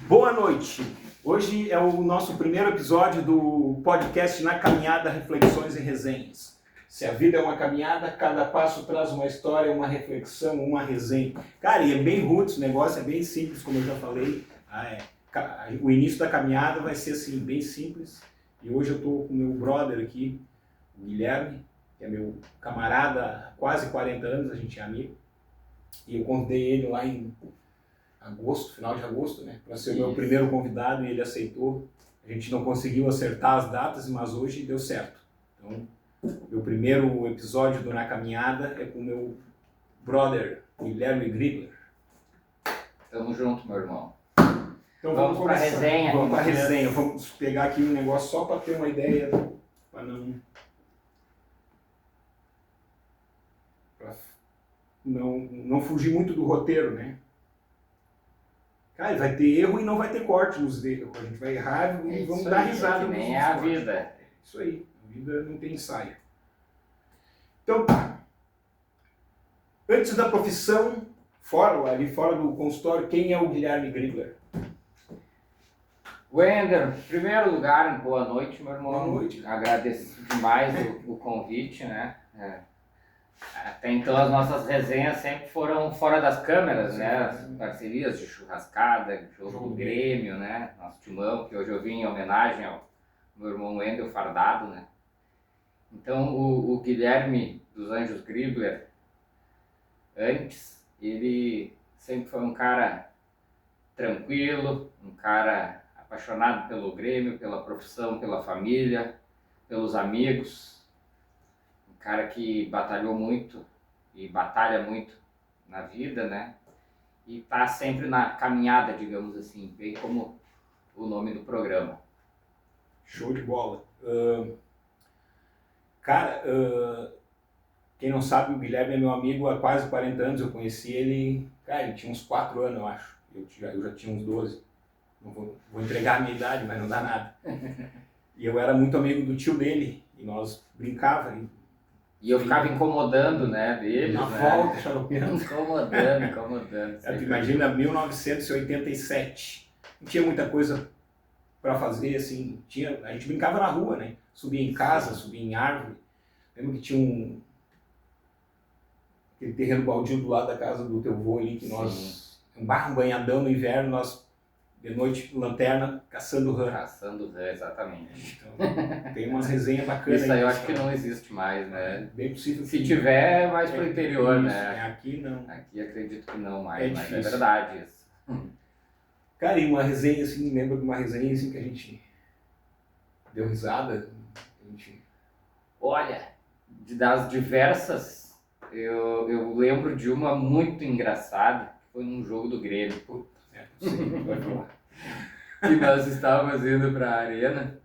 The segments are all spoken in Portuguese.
Boa noite! Hoje é o nosso primeiro episódio do podcast Na Caminhada, Reflexões e Resenhas. Se a vida é uma caminhada, cada passo traz uma história, uma reflexão, uma resenha. Cara, e é bem roots, o negócio é bem simples, como eu já falei. O início da caminhada vai ser assim, bem simples. E hoje eu estou com o meu brother aqui, o Guilherme, que é meu camarada há quase 40 anos, a gente é amigo. E eu convidei ele lá em agosto, final de agosto, né, para ser o meu primeiro convidado, e ele aceitou. A gente não conseguiu acertar as datas, mas hoje deu certo. Então, meu primeiro episódio do Na Caminhada é com o meu brother, Guilherme Gribler. Tamo junto, meu irmão. Então vamos para a resenha. Vamos para a resenha. Vamos pegar aqui um negócio só para ter uma ideia, para não fugir muito do roteiro, né? Cara, vai ter erro e não vai ter corte nos erros. A gente vai errar e vamos dar risada. Que nem é a vida. É isso aí. A vida não tem ensaio. Então tá. Antes da profissão, ali fora do consultório, quem é o Guilherme Gribler? Wender, em primeiro lugar, boa noite, meu irmão. Boa noite. Agradeço demais o convite, né? Até então as nossas resenhas sempre foram fora das câmeras, né? As parcerias de churrascada, jogo do Grêmio, né? Nosso timão, que hoje eu vim em homenagem ao meu irmão Wendel Fardado, né? Então o Guilherme dos Anjos Gribler, antes, ele sempre foi um cara tranquilo, um cara apaixonado pelo Grêmio, pela profissão, pela família, pelos amigos. Cara que batalhou muito e batalha muito na vida, né? E tá sempre na caminhada, digamos assim, bem como o nome do programa. Show de bola. Quem não sabe, o Guilherme é meu amigo há quase 40 anos. Eu conheci ele, cara, ele tinha uns 4 anos, eu acho. Eu já tinha uns 12. Não vou entregar a minha idade, mas não dá nada. E eu era muito amigo do tio dele, e nós brincávamos. E eu ficava incomodando, né, deles, na né? volta, xaropeando. Incomodando. Tu imagina, 1987. Não tinha muita coisa para fazer, assim. A gente brincava na rua, né? Subia em casa, subia em árvore. Lembro que tinha aquele terreno baldio do lado da casa do teu avô ali, que nós... Um banhadão no inverno, nós... De noite, lanterna, caçando rã. Caçando rã, exatamente. Então, tem umas resenhas bacanas. Isso aí eu acho que não existe mais, né? Bem possível. Se tiver, é mais pro interior, isso, né? Aqui não. Aqui acredito que não mais, mas difícil. É verdade isso. Cara, e uma resenha assim, lembra de uma resenha assim que a gente deu risada? Olha, das diversas, eu lembro de uma muito engraçada, que foi num jogo do Grêmio. Sim, vai falar. Que nós estávamos indo para a arena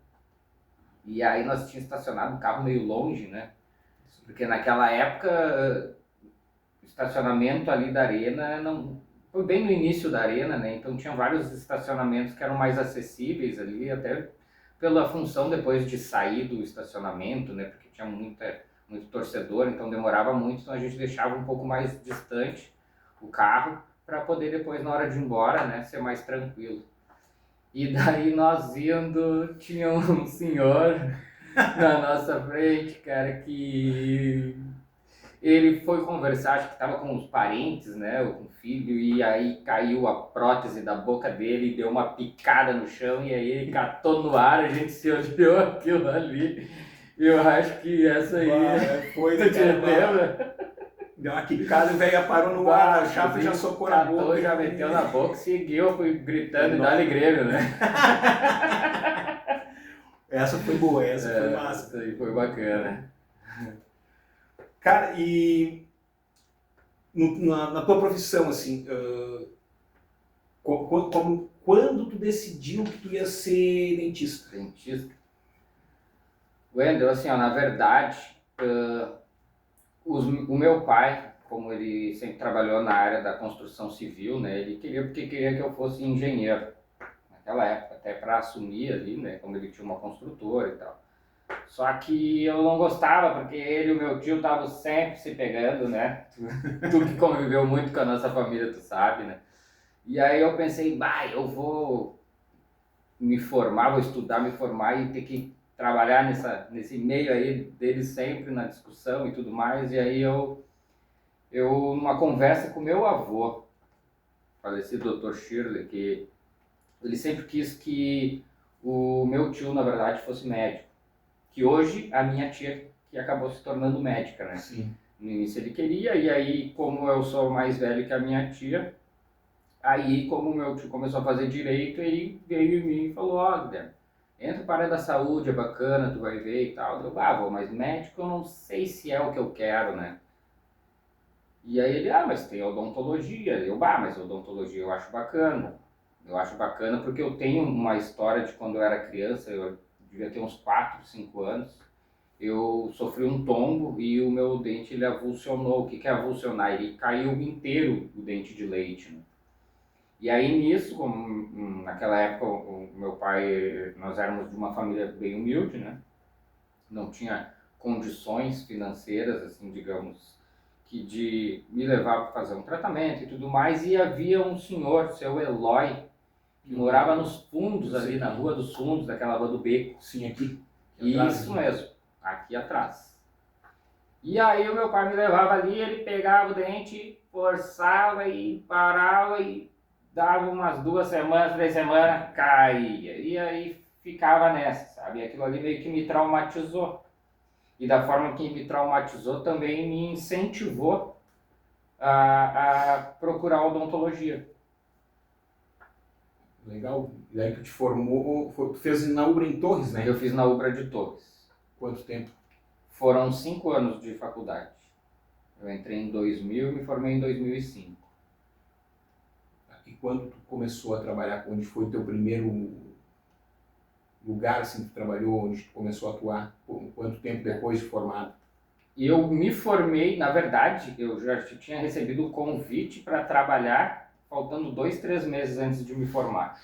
e aí nós tínhamos estacionado um carro meio longe, né? Porque naquela época o estacionamento ali da arena não foi bem no início da arena, né? Então tinha vários estacionamentos que eram mais acessíveis ali, até pela função depois de sair do estacionamento, né? Porque tinha muito torcedor, então demorava muito, então a gente deixava um pouco mais distante o carro para poder depois, na hora de ir embora, né, ser mais tranquilo. E daí nós indo, tinha um senhor na nossa frente, cara, que ele foi conversar, acho que estava com os parentes, né, ou com o filho, e aí caiu a prótese da boca dele e deu uma picada no chão, e aí ele catou no ar, a gente se olhou aquilo ali. Eu acho que essa aí foi tu te lembra? Deu uma quicada e o velho parou no ar, a chapa já socou na boca. Já meteu na boca, seguiu, fui gritando e dá-lhe Grêmio, né? Essa foi boa, essa foi massa. Essa aí foi bacana. Cara, e na tua profissão, assim, quando tu decidiu que tu ia ser dentista? Dentista? Wendel, assim, ó, na verdade... O meu pai, como ele sempre trabalhou na área da construção civil, né, ele queria que eu fosse engenheiro naquela época, até para assumir ali, né, como ele tinha uma construtora e tal. Só que eu não gostava, porque ele e o meu tio estavam sempre se pegando, né? Tu que conviveu muito com a nossa família, tu sabe, né? E aí eu pensei, eu vou me formar, vou estudar, me formar e ter que trabalhar nesse meio aí deles sempre na discussão e tudo mais. E aí eu numa conversa com meu avô, falecido Dr. Shirley, que ele sempre quis que o meu tio, na verdade, fosse médico. Que hoje a minha tia que acabou se tornando médica, né? Sim. No início ele queria, e aí como eu sou mais velho que a minha tia, aí como o meu tio começou a fazer direito, ele veio em mim e falou, Guilherme, entra para a área da saúde, é bacana, tu vai ver e tal. Eu, vou, mas médico eu não sei se é o que eu quero, né? E aí ele, mas tem odontologia. Eu, mas odontologia eu acho bacana. Eu acho bacana porque eu tenho uma história de quando eu era criança, eu devia ter uns 4, 5 anos. Eu sofri um tombo e o meu dente ele avulsionou. O que é avulsionar? Ele caiu inteiro o dente de leite, né? E aí nisso, como naquela época o meu pai, nós éramos de uma família bem humilde, né? Não tinha condições financeiras, assim, digamos, que de me levar para fazer um tratamento e tudo mais. E havia um senhor, seu Eloy, que morava nos fundos ali, na Rua dos Fundos, daquela Rua do Beco. Sim, aqui. Isso mesmo, aqui atrás. E aí o meu pai me levava ali, ele pegava o dente, forçava e parava e dava umas 2 semanas, 3 semanas, caía. E aí ficava nessa, sabe? Aquilo ali meio que me traumatizou. E da forma que me traumatizou também me incentivou a procurar odontologia. Legal. E daí tu te formou, tu fez na Ubra em Torres, né? Eu fiz na Ubra de Torres. Quanto tempo? Foram 5 anos de faculdade. Eu entrei em 2000 e me formei em 2005. E quando tu começou a trabalhar, onde foi o teu primeiro lugar assim, que tu trabalhou, onde tu começou a atuar? Quanto tempo depois de formado? Eu me formei, na verdade, eu já tinha recebido o convite para trabalhar, faltando 2, 3 meses antes de me formar.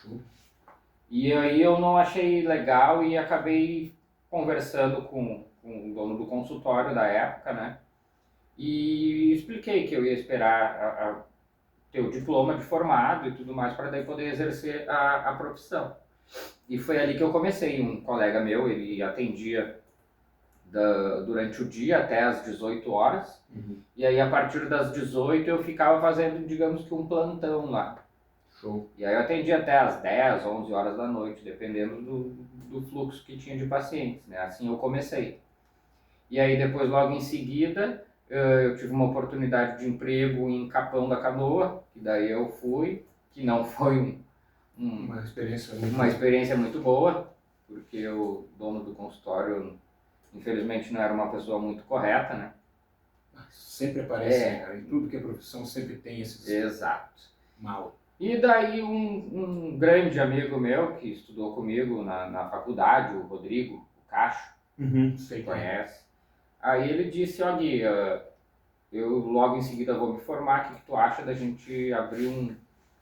E aí eu não achei legal e acabei conversando com o dono do consultório da época, né? E expliquei que eu ia esperar ter o diploma de formado e tudo mais para daí poder exercer a profissão. E foi ali que eu comecei. Um colega meu, ele atendia durante o dia até às 18 horas. Uhum. E aí a partir das 18 eu ficava fazendo, digamos que um plantão lá. Show. E aí eu atendia até às 10, 11 horas da noite, dependendo do fluxo que tinha de pacientes, né? Assim eu comecei. E aí depois, logo em seguida, eu tive uma oportunidade de emprego em Capão da Canoa, que daí eu fui, que não foi uma experiência muito boa, porque o dono do consultório, infelizmente, não era uma pessoa muito correta, né? Sempre aparece, cara. Em tudo que é profissão sempre tem esses... Exato. Mal. E daí um grande amigo meu, que estudou comigo na faculdade, o Rodrigo, o Cacho, sei conhece. Aí ele disse, Gui, eu logo em seguida vou me formar, o que tu acha da gente abrir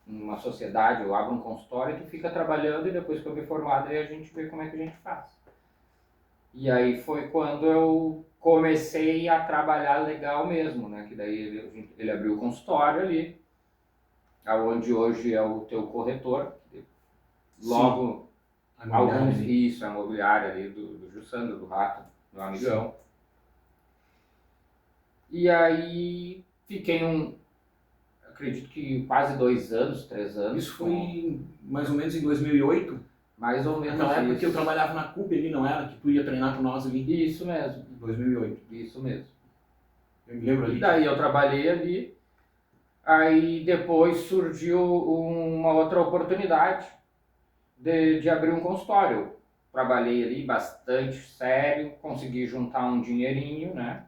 uma sociedade, eu abro um consultório e tu fica trabalhando e depois que eu me formar, daí a gente vê como é que a gente faz. E aí foi quando eu comecei a trabalhar legal mesmo, né? Que daí ele abriu o consultório ali, aonde hoje é o teu corretor. Logo, a imobiliária ali do Jussandro, do Rato, do amigão. Sim. E aí fiquei acredito que quase 2 anos, 3 anos. Isso foi mais ou menos em 2008? Mais ou menos. Naquela época que eu trabalhava na CUP ali, não era? Que tu ia treinar com nós ali? Isso mesmo. Em 2008. Isso mesmo. Eu me lembro ali. E daí eu trabalhei ali, aí depois surgiu uma outra oportunidade de abrir um consultório. Trabalhei ali bastante sério, consegui juntar um dinheirinho, né?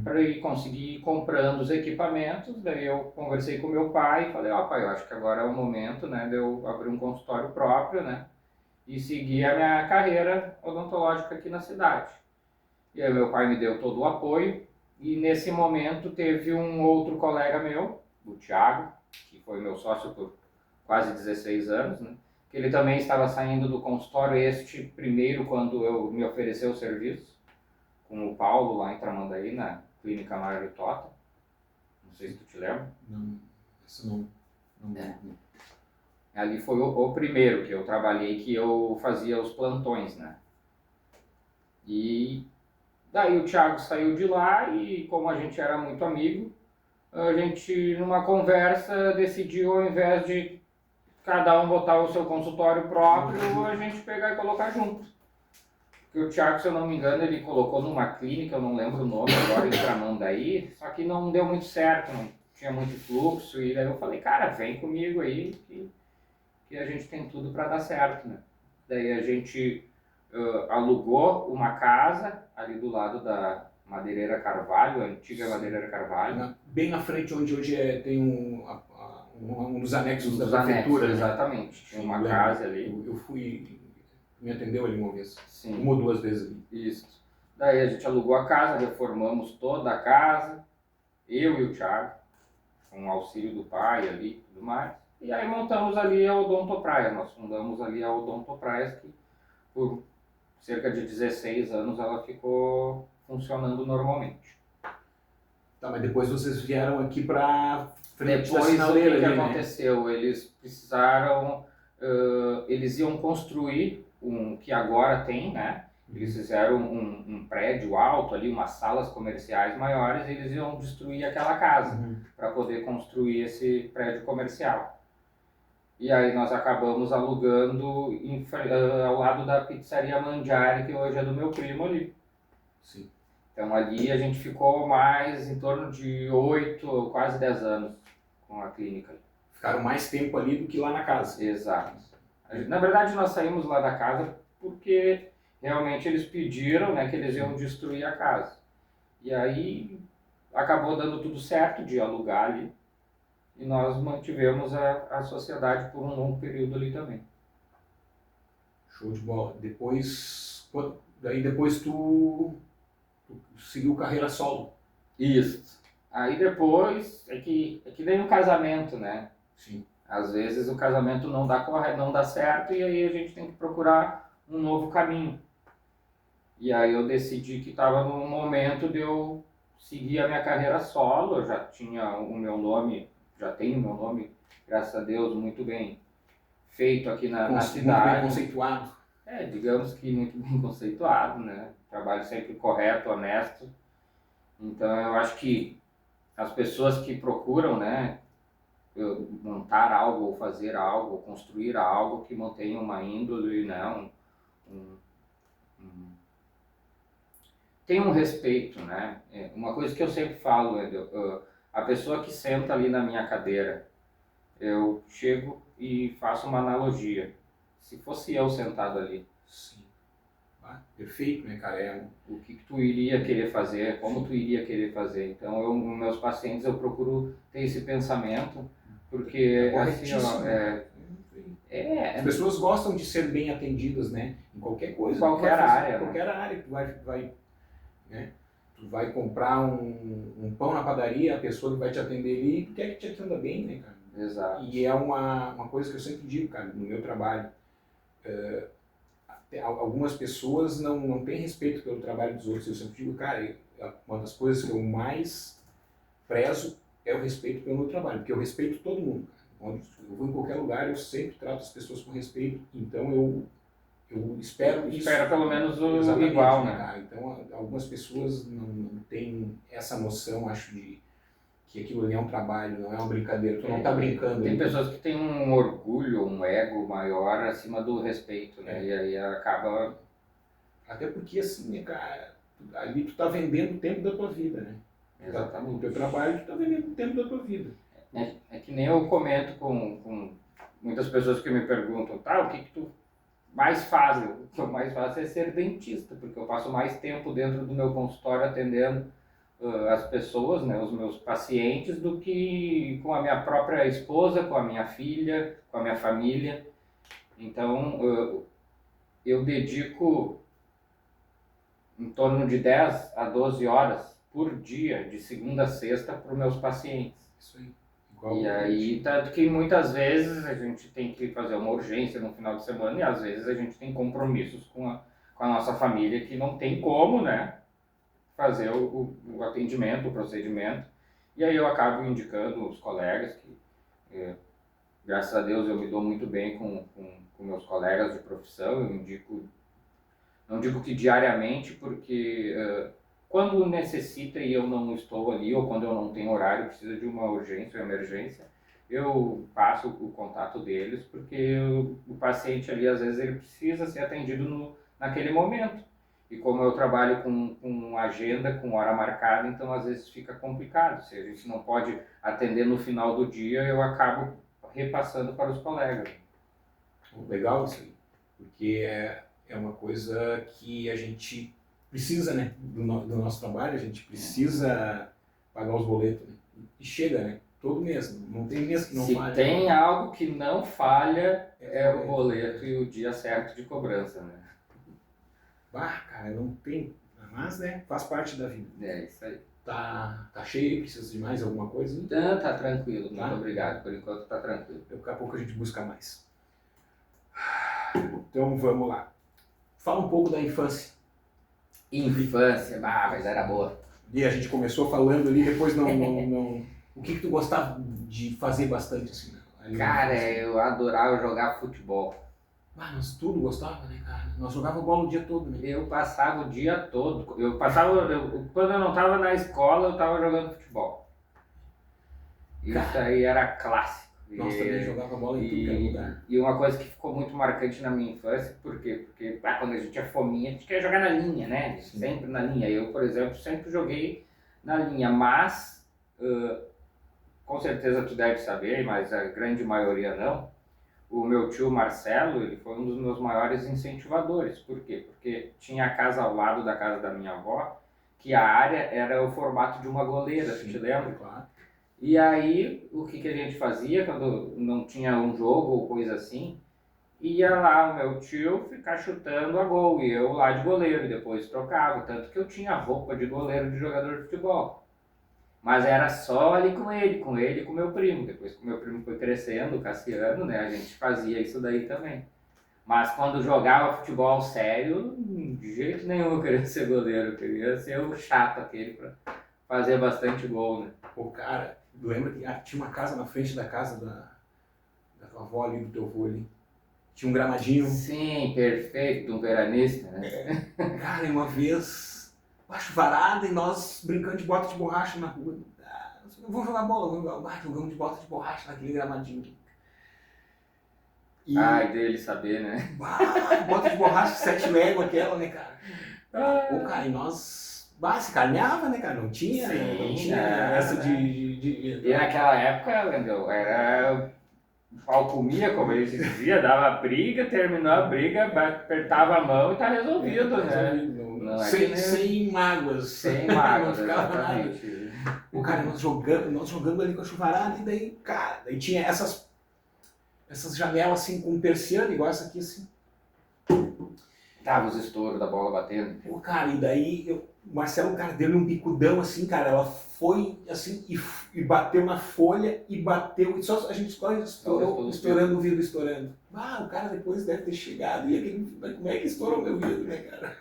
Para ir conseguir ir comprando os equipamentos. Daí eu conversei com meu pai e falei, pai, eu acho que agora é o momento, né, de eu abrir um consultório próprio, né, e seguir a minha carreira odontológica aqui na cidade. E aí meu pai me deu todo o apoio e nesse momento teve um outro colega meu, o Thiago, que foi meu sócio por quase 16 anos, né, que ele também estava saindo do consultório este primeiro quando eu me ofereci o serviço, com o Paulo lá em Tramandaí, na Clínica Mário Tota. Não sei se tu te lembra. Não, isso não. Ali foi o primeiro que eu trabalhei, que eu fazia os plantões, né? E daí o Thiago saiu de lá e como a gente era muito amigo, a gente numa conversa decidiu, ao invés de cada um botar o seu consultório próprio, a gente pegar e colocar junto. Porque o Thiago, se eu não me engano, ele colocou numa clínica, eu não lembro o nome agora, em Tramandaí, só que não deu muito certo, não tinha muito fluxo, e daí eu falei, cara, vem comigo aí, que a gente tem tudo para dar certo, né? Daí a gente alugou uma casa ali do lado da Madeireira Carvalho, a antiga Madeireira Carvalho. Bem na frente onde hoje tem um dos anexos da Anexos, prefeitura, né? exatamente, tinha uma lembro. casa ali. Eu fui, me atendeu ali uma vez, Sim. uma ou duas vezes ali. Isso. Daí a gente alugou a casa, reformamos toda a casa, eu e o Thiago, com o auxílio do pai ali e tudo mais. E aí montamos ali a Odontopraias, nós fundamos ali a Odontopraias, que por cerca de 16 anos ela ficou funcionando normalmente. Tá, mas depois vocês vieram aqui para frente da Depois sinaleira o que ali, né? aconteceu? Eles precisaram, eles iam construir um que agora tem, né? Eles fizeram um prédio alto ali, umas salas comerciais maiores, e eles iam destruir aquela casa para poder construir esse prédio comercial. E aí nós acabamos alugando ao lado da pizzaria Mangiare, que hoje é do meu primo ali. Sim. Então ali a gente ficou mais em torno de 8, quase 10 anos com a clínica. Ficaram mais tempo ali do que lá na casa. Exato. Na verdade nós saímos lá da casa porque realmente eles pediram, né, que eles iam destruir a casa. E aí acabou dando tudo certo de alugar ali. E nós mantivemos a sociedade por um longo período ali também. Show de bola. Depois tu seguiu carreira solo. Isso. Aí depois é que nem um casamento, né? Sim. Às vezes o casamento não dá certo e aí a gente tem que procurar um novo caminho. E aí eu decidi que estava no momento de eu seguir a minha carreira solo. Eu já tinha o meu nome, já tenho o meu nome, graças a Deus, muito bem feito aqui na cidade. Muito bem conceituado. Digamos que muito bem conceituado, né? Trabalho sempre correto, honesto. Então eu acho que as pessoas que procuram, né, montar algo, ou fazer algo, ou construir algo que mantenha uma índole, né, tem um respeito, né? Uma coisa que eu sempre falo, a pessoa que senta ali na minha cadeira, eu chego e faço uma analogia. Se fosse eu sentado ali, sim. Perfeito, né, cara? O que tu iria querer fazer, como tu iria querer fazer. Então, com meus pacientes, eu procuro ter esse pensamento, porque assim, as pessoas gostam de ser bem atendidas, né? Em qualquer coisa. Qualquer área. Qualquer área que tu vai né? Tu vai comprar um pão na padaria, a pessoa que vai te atender ali quer que te atenda bem, né, cara? Exato. E é uma coisa que eu sempre digo, cara, no meu trabalho. Algumas pessoas não têm respeito pelo trabalho dos outros. Eu sempre digo, cara, uma das coisas que eu mais prezo é o respeito pelo meu trabalho, porque eu respeito todo mundo. Quando eu vou em qualquer lugar, eu sempre trato as pessoas com respeito, então eu espero isso. Espera pelo menos o igual, né? Cara? Então, algumas pessoas não têm essa noção, acho, de que aquilo ali é um trabalho, não é uma brincadeira. Tu não tá brincando. Tem pessoas que têm um orgulho, um ego maior acima do respeito, né? E aí acaba... Até porque, assim, né, cara, ali tu tá vendendo o tempo da tua vida, né? Exatamente. O teu trabalho, tu tá vendendo o tempo da tua vida. É que nem eu comento com muitas pessoas que me perguntam, tá, o que tu mais faz? O que eu mais faço é ser dentista, porque eu passo mais tempo dentro do meu consultório atendendo as pessoas, né, os meus pacientes, do que com a minha própria esposa, com a minha filha, com a minha família. Então, eu dedico em torno de 10 a 12 horas por dia, de segunda a sexta, para os meus pacientes. Isso aí. E aí, tanto que muitas vezes a gente tem que fazer uma urgência no final de semana e às vezes a gente tem compromissos com a nossa família que não tem como, né, fazer o atendimento, o procedimento. E aí eu acabo indicando os colegas que graças a Deus eu me dou muito bem com meus colegas de profissão, não digo que diariamente, porque quando necessita e eu não estou ali, ou quando eu não tenho horário, precisa de uma urgência ou emergência, eu passo o contato deles, porque o paciente ali, às vezes, ele precisa ser atendido naquele momento. E como eu trabalho com agenda, com hora marcada, então às vezes fica complicado. Se a gente não pode atender no final do dia, eu acabo repassando para os colegas. Legal isso aí, porque é uma coisa que a gente precisa, né, do nosso trabalho, a gente precisa pagar os boletos, né? E chega, né, todo mês, não tem mês que não falha. Se tem algo que não falha, é o boleto e o dia certo de cobrança, né? Bah, cara, não tem, mas, né, faz parte da vida. É isso aí. Tá cheio, precisa de mais alguma coisa? Então, tá tranquilo, muito obrigado, por enquanto tá tranquilo. Daqui a pouco a gente busca mais. Então vamos lá. Fala um pouco da infância. Infância, mas era boa. E a gente começou falando ali, depois não. O que tu gostava de fazer bastante assim? Cara, eu adorava jogar futebol. Nós tudo gostava, né, cara? Nós jogava bola o dia todo, né? Eu passava o dia todo. Quando eu não estava na escola, eu estava jogando futebol. Isso aí era clássico. Nós também jogava bola em tudo que era lugar. E uma coisa que ficou muito marcante na minha infância, por quê? Porque quando a gente é fominha, a gente quer jogar na linha, né? Sim. Sempre na linha. Eu, por exemplo, sempre joguei na linha, mas com certeza tu deve saber, mas a grande maioria não. O meu tio Marcelo, ele foi um dos meus maiores incentivadores. Por quê? Porque tinha a casa ao lado da casa da minha avó, que a área era o formato de uma goleira, Sim, tu te lembra? Claro. E aí, o que a gente fazia quando não tinha um jogo ou coisa assim? Ia lá o meu tio ficar chutando a gol e eu lá de goleiro, e depois trocava. Tanto que eu tinha roupa de goleiro de jogador de futebol. Mas era só ali com ele e com meu primo. Depois que o meu primo foi crescendo, o Cassiano, né, a gente fazia isso daí também. Mas quando jogava futebol sério, de jeito nenhum eu queria ser goleiro. Eu queria ser o chato aquele pra fazer bastante gol, né? Pô, cara, lembra que tinha uma casa na frente da casa da tua avó ali, do teu avô ali? Tinha um gramadinho. Sim, perfeito, um veranista, né? Cara, uma vez, chuvarada e nós brincando de bota de borracha na rua. Vamos jogar bola, jogamos de bota de borracha naquele gramadinho. Ai, dele saber, né? Bota de borracha 7 léguas aquela, né, cara? Pô, cara, e nós... se carneava, né, cara? Não tinha essa de... E naquela época, Wendel, era pau comia, como eles diziam, dava briga, terminou a briga, apertava a mão e tá resolvido, né? Sem mágoas. Sem mágoas, não ficava nada. O cara, nós jogando ali com a chuvarada, e daí, cara, daí tinha essas janelas assim com persiana, igual essa aqui assim. Tava os estouros da bola batendo. Pô, cara, e daí o Marcelo, cara, deu-lhe um bicudão assim, cara, ela foi assim e bateu na folha e bateu, e só a gente estourando o vidro, estourando. O cara depois deve ter chegado, como é que estourou meu vidro, né, cara?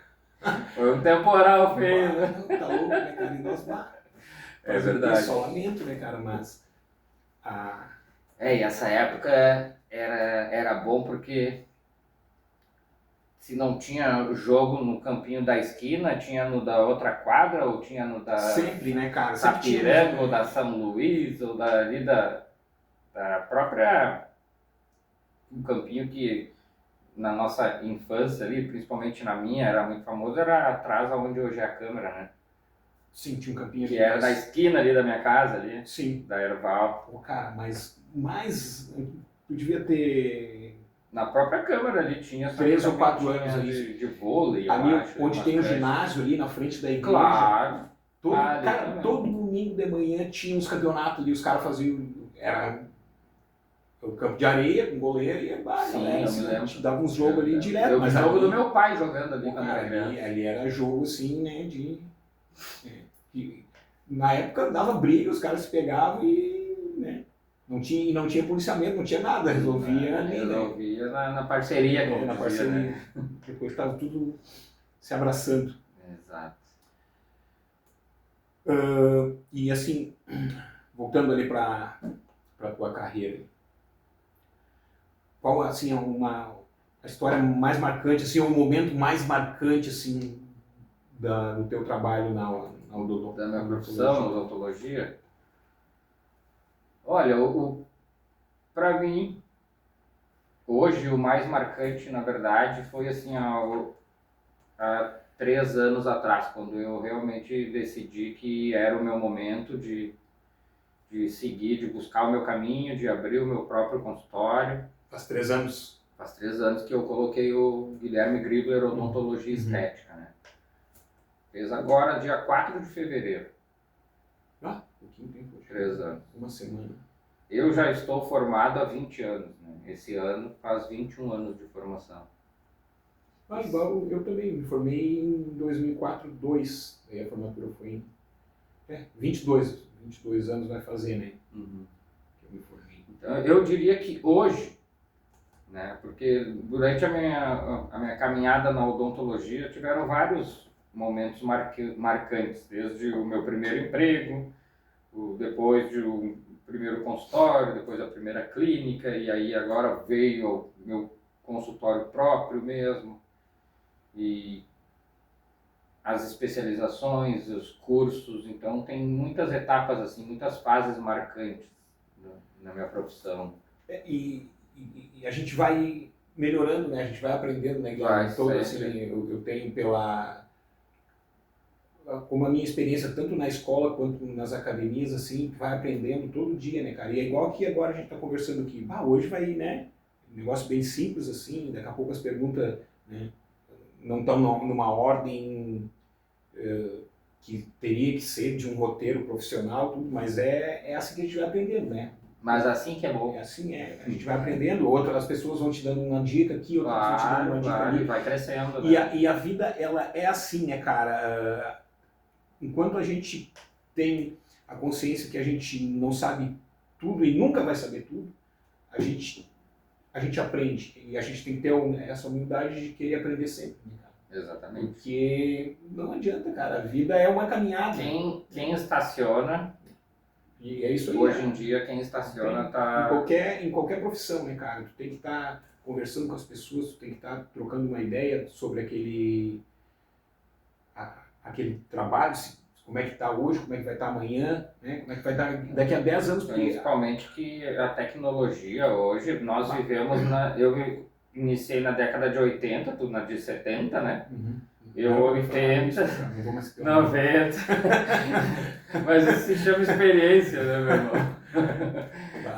Foi um temporal feio, né? Tá louco, né, cara? E nós, é verdade. Só lamento, né, cara, mas... E essa época era bom porque se não tinha jogo no campinho da esquina, tinha no da outra quadra, ou tinha no da... Sempre, né, cara? Sapiranga, ou da São Luís, ou dali da própria... Um campinho que na nossa infância ali, principalmente na minha, era muito famoso, era atrás onde hoje é a Câmara, né? Sim, tinha um campinho que era da esquina ali da minha casa, ali. Sim. Da Erval. Pô, cara, mas tu devia ter... Na própria Câmara ali tinha 3 ou 4 anos ali. De vôlei, ali, eu acho. Onde tem um ginásio ali na frente da igreja. Claro. Todo domingo de manhã tinha uns campeonatos ali, os caras faziam... Era o campo de areia com goleiro e galera, assim, a gente dava uns jogos ali direto. Mas jogo do meu pai jogando ali quando era criança. Ali era jogo assim, né, na época dava briga, os caras se pegavam e, né, não tinha policiamento, não tinha nada, resolvia ali, resolvia na parceria, como na parceria, né? Depois estava tudo se abraçando. Exato. E assim, voltando ali para tua carreira, qual assim, a história mais marcante, assim, o momento mais marcante assim, do teu trabalho na Da minha profissão, odontologia? Olha, para mim, hoje o mais marcante, na verdade, foi assim, há 3 anos atrás, quando eu realmente decidi que era o meu momento de seguir, de buscar o meu caminho, de abrir o meu próprio consultório. Faz 3 anos. Faz 3 anos que eu coloquei o Guilherme Gribler Odontologia Estética, né? Fez agora, dia 4 de fevereiro. Ah, um pouquinho tempo. 3 anos. Uma semana. Eu já estou formado há 20 anos, né? Esse ano faz 21 anos de formação. Ah, igual eu também, me formei em 2004, 2, aí a formatura foi em 22 anos vai fazer, né? Uhum. Que eu me formei. Então, eu diria que hoje, né, porque durante a minha caminhada na odontologia tiveram vários momentos marcantes, desde o meu primeiro emprego, depois de um primeiro consultório, depois a primeira clínica, e aí agora veio o meu consultório próprio mesmo, e as especializações, os cursos, então tem muitas etapas assim, muitas fases marcantes na minha profissão. E a gente vai melhorando, né? A gente vai aprendendo, né, Guilherme? Todo, assim, eu tenho como a minha experiência tanto na escola quanto nas academias, assim, vai aprendendo todo dia, né, cara? E é igual que agora a gente está conversando aqui. Hoje vai, né? Um negócio bem simples, assim, daqui a pouco as perguntas, né, não estão numa ordem que teria que ser de um roteiro profissional, tudo, mas é assim que a gente vai aprendendo, né? Mas assim que é bom. É assim, a gente vai aprendendo, as pessoas vão te dando uma dica aqui, outras vão te dando uma dica ali. Vai crescendo, né? E a vida, ela é assim, né, cara? Enquanto a gente tem a consciência que a gente não sabe tudo e nunca vai saber tudo, a gente aprende. E a gente tem que ter essa humildade de querer aprender sempre, né, cara? Exatamente. Porque não adianta, cara. A vida é uma caminhada. Quem estaciona... E é isso aí. Hoje em dia, quem estaciona tá... Em qualquer profissão, né, cara? Tu tem que estar conversando com as pessoas, tu tem que estar trocando uma ideia sobre aquele trabalho, como é que está hoje, como é que vai estar amanhã, né? Como é que vai estar daqui a 10 anos. Principalmente que a tecnologia hoje, nós vivemos eu iniciei na década de 80, tu na de 70, né? Uhum. Eu 80, 90, mas isso se chama experiência, né, meu irmão?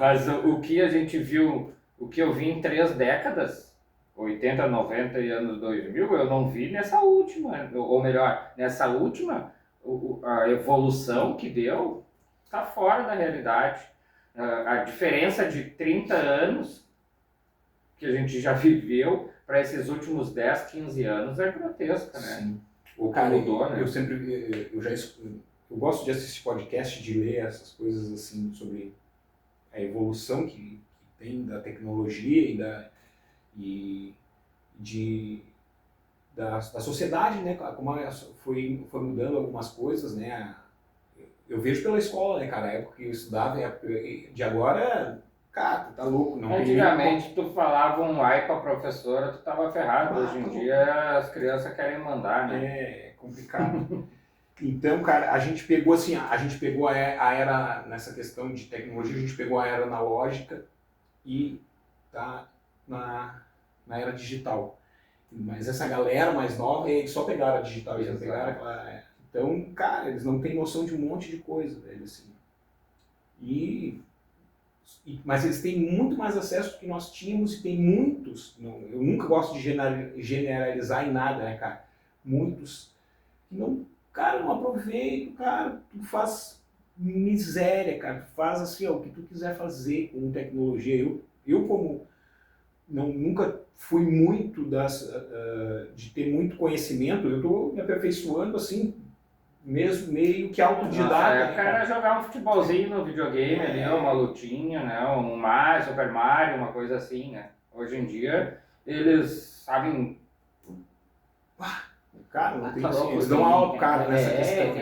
Mas o que a gente viu, o que eu vi em 3 décadas, 80, 90 e anos 2000, eu não vi nessa última, ou melhor, nessa última, a evolução que deu está fora da realidade. A diferença de 30 anos que a gente já viveu para esses últimos 10, 15 anos é grotesca, né? Sim. Cara, mudou, né? Eu gosto de assistir podcast, de ler essas coisas assim sobre a evolução que tem da tecnologia da sociedade, né? Como foi mudando algumas coisas, né? Eu vejo pela escola, né, cara? A época que eu estudava, de agora, cara, tu tá louco, não tem. Antigamente tu falava um ai pra professora, tu tava ferrado. Hoje em dia as crianças querem mandar, né? É complicado. Então, cara, a gente pegou a era, nessa questão de tecnologia, a gente pegou a era analógica e tá na era digital. Mas essa galera mais nova, eles só pegaram a digital, eles pegaram aquela... Então, cara, eles não têm noção de um monte de coisa, velho, assim. Mas eles têm muito mais acesso do que nós tínhamos e tem muitos, eu nunca gosto de generalizar em nada, né, cara? Muitos que não, cara, não aproveitam, cara, tu faz miséria, cara, tu faz assim, ó, o que tu quiser fazer com tecnologia. Eu como nunca fui muito de ter muito conhecimento, eu estou me aperfeiçoando assim, mesmo meio que autodidata. O cara era jogar um futebolzinho no videogame ali, uma lutinha, né? Um Super Mario, uma coisa assim, né? Hoje em dia eles sabem. Cara, não tem assim, eles dão aula pro cara nessa questão,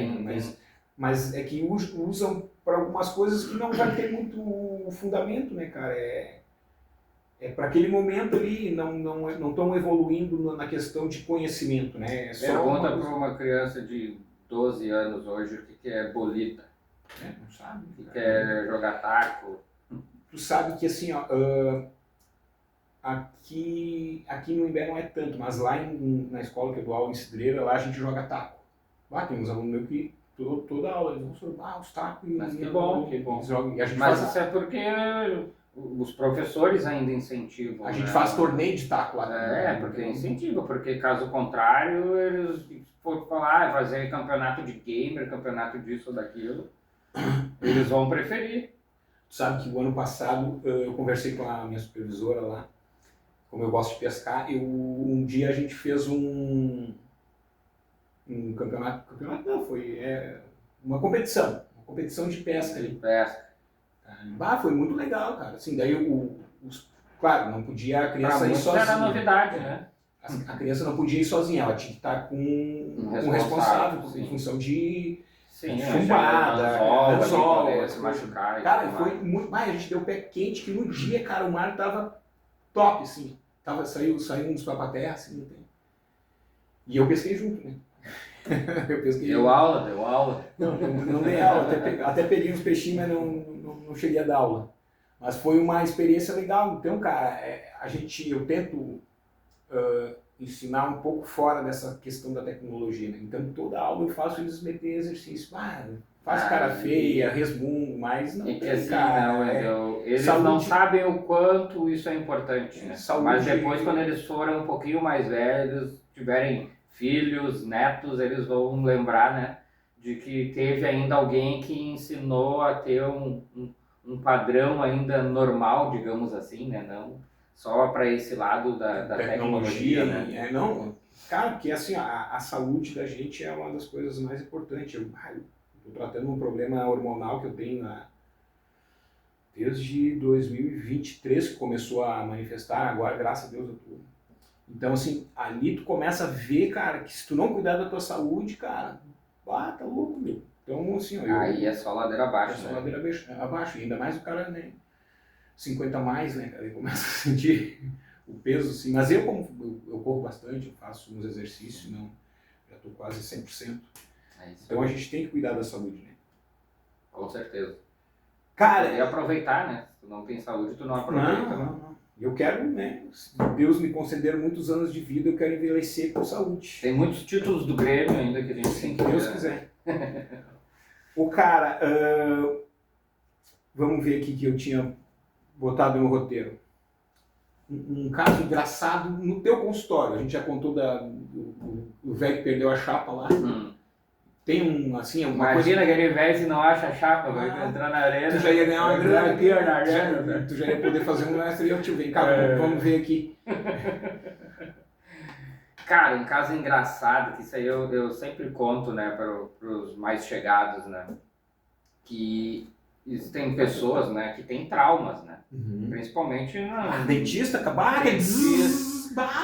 mas é que usam para algumas coisas que não vai ter muito fundamento, né, cara? para aquele momento ali, não estão evoluindo na questão de conhecimento, né? É só Pergunta para uma criança de 12 anos hoje o que é bolita, não sabe. o que é jogar taco. Tu sabe que assim, ó, aqui no Imbé não é tanto, mas lá na escola que eu dou aula em Cidreira, lá a gente joga taco. Lá tem uns alunos meus que toda aula eles vão sobre os tacos e Mas que é bom, que bom. E a gente Mas faz, isso é porque os professores ainda incentivam. a gente né? faz torneio de taco lá. Porque incentiva, porque caso contrário, eles for falar, fazer campeonato de gamer, campeonato disso ou daquilo, eles vão preferir. Tu sabe que o ano passado eu conversei com a minha supervisora lá, como eu gosto de pescar, um dia a gente fez um campeonato não, foi uma competição de pesca ali. Pesca. Foi muito legal, cara. Assim, daí claro, não podia a criança ir sozinha. Era novidade, né? A criança não podia ir sozinha, ela tinha que estar com um responsável em função de chumbada, anzol, se machucar. Cara, foi muito mais. A gente deu pé quente que no dia, cara, o mar tava top, assim. Saiu um dos papaterra, assim. E eu pesquei junto, né? Deu aula. Não dei aula, até peguei uns peixinhos, mas não cheguei a dar aula. Mas foi uma experiência legal. Então, cara, eu tento ensinar um pouco fora dessa questão da tecnologia, né? Então, toda aula eu faço eles meter exercício. Faz cara feia, resmungo, mas não tem, assim, cara. Eles saúde, não sabem o quanto isso é importante, né? Saúde, mas depois, quando eles forem um pouquinho mais velhos, tiverem filhos, netos, eles vão lembrar, né, de que teve ainda alguém que ensinou a ter um padrão ainda normal, digamos assim, né, não só para esse lado da tecnologia, né? Cara, porque assim, a saúde da gente é uma das coisas mais importantes. Eu estou tratando um problema hormonal que eu tenho desde 2023, que começou a manifestar, agora, graças a Deus, eu tô. Então, assim, ali tu começa a ver, cara, que se tu não cuidar da tua saúde, cara, tá louco, meu. Então, assim, aí é só ladeira abaixo. É só ladeira abaixo. E ainda mais o cara, né, 50 mais, né, cara, ele começa a sentir o peso, assim. Mas eu corro bastante, eu faço uns exercícios, já tô quase 100%. Então a gente tem que cuidar da saúde, né? Com certeza. Cara, e aproveitar, né? Se tu não tem saúde, tu não aproveita. Não. Eu quero, né? Se Deus me conceder muitos anos de vida, eu quero envelhecer com saúde. Tem muitos títulos do Grêmio ainda que a gente tem que Deus quiser. Cara, vamos ver aqui que eu tinha botado no roteiro. Um caso engraçado no teu consultório. A gente já contou do velho que perdeu a chapa lá. Tem uma Imagina que ele velho se não acha a chapa, vai entrar na arena. Tu já ia ganhar uma grana aqui na arena. Tu já ia poder fazer um mestre e eu te ver. Cara, vamos ver aqui. Cara, um caso engraçado, que isso aí eu sempre conto, né, para os mais chegados, né, que existem pessoas, né, que têm traumas, né, principalmente dentista,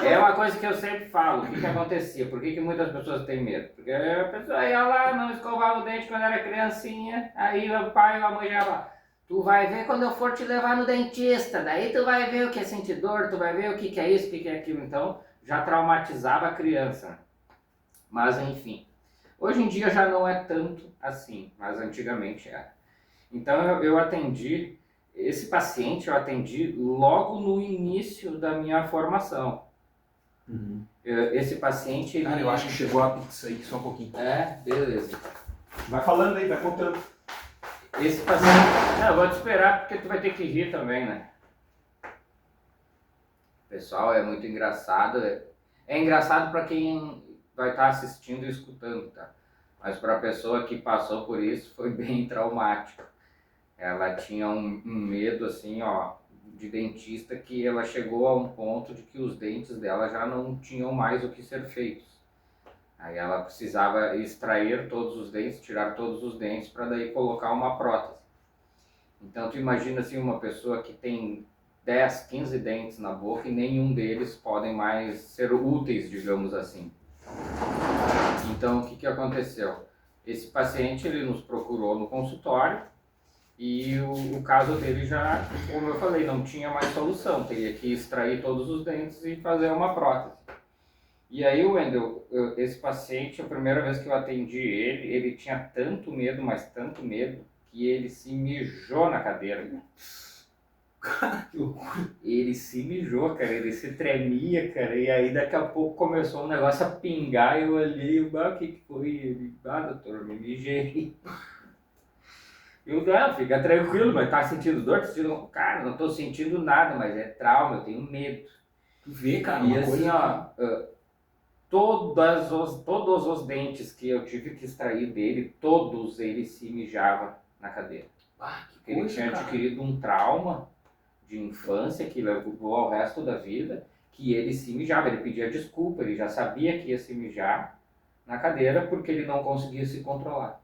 é uma coisa que eu sempre falo, o que acontecia, por que muitas pessoas têm medo? Porque a pessoa ia lá, não escovava o dente quando era criancinha, aí o pai ou a mãe já fala, tu vai ver quando eu for te levar no dentista, daí tu vai ver o que é sentir dor, tu vai ver o que é isso, o que é aquilo, então já traumatizava a criança. Mas enfim, hoje em dia já não é tanto assim, mas antigamente era. Então eu atendi, esse paciente eu atendi logo no início da minha formação. Esse paciente... Cara, eu acho que chegou a pizza aí, só um pouquinho. Beleza. Vai falando aí, vai contando. Esse paciente... Não, eu vou te esperar porque tu vai ter que rir também, né? Pessoal, é muito engraçado. É engraçado para quem vai estar assistindo e escutando, tá? Mas para a pessoa que passou por isso foi bem traumático. Ela tinha um medo assim, ó, de dentista, que ela chegou a um ponto de que os dentes dela já não tinham mais o que ser feitos. Aí ela precisava extrair todos os dentes, tirar todos os dentes para daí colocar uma prótese. Então tu imagina assim, uma pessoa que tem 10, 15 dentes na boca e nenhum deles podem mais ser úteis, digamos assim. Então o que aconteceu? Esse paciente ele nos procurou no consultório E o caso dele já, como eu falei, não tinha mais solução, teria que extrair todos os dentes e fazer uma prótese. E aí, Wendel, esse paciente, a primeira vez que eu atendi ele tinha tanto medo, mas tanto medo, que ele se mijou na cadeira. Que loucura. Ele se mijou, cara, ele se tremia, cara, e aí daqui a pouco começou um negócio a pingar, eu olhei, o que foi? Ele, doutor, me mijei. Eu, não, fica tranquilo, mas tá sentindo dor? Tá sentindo... Cara, não tô sentindo nada, mas é trauma, eu tenho medo. Tu vê, cara, E uma assim, coisa todos os dentes que eu tive que extrair dele, todos eles se mijavam na cadeira. que Ele coisa, tinha cara. adquirido um trauma de infância que levou ao resto da vida, que ele se mijava, ele pedia desculpa, ele já sabia que ia se mijar na cadeira porque ele não conseguia se controlar.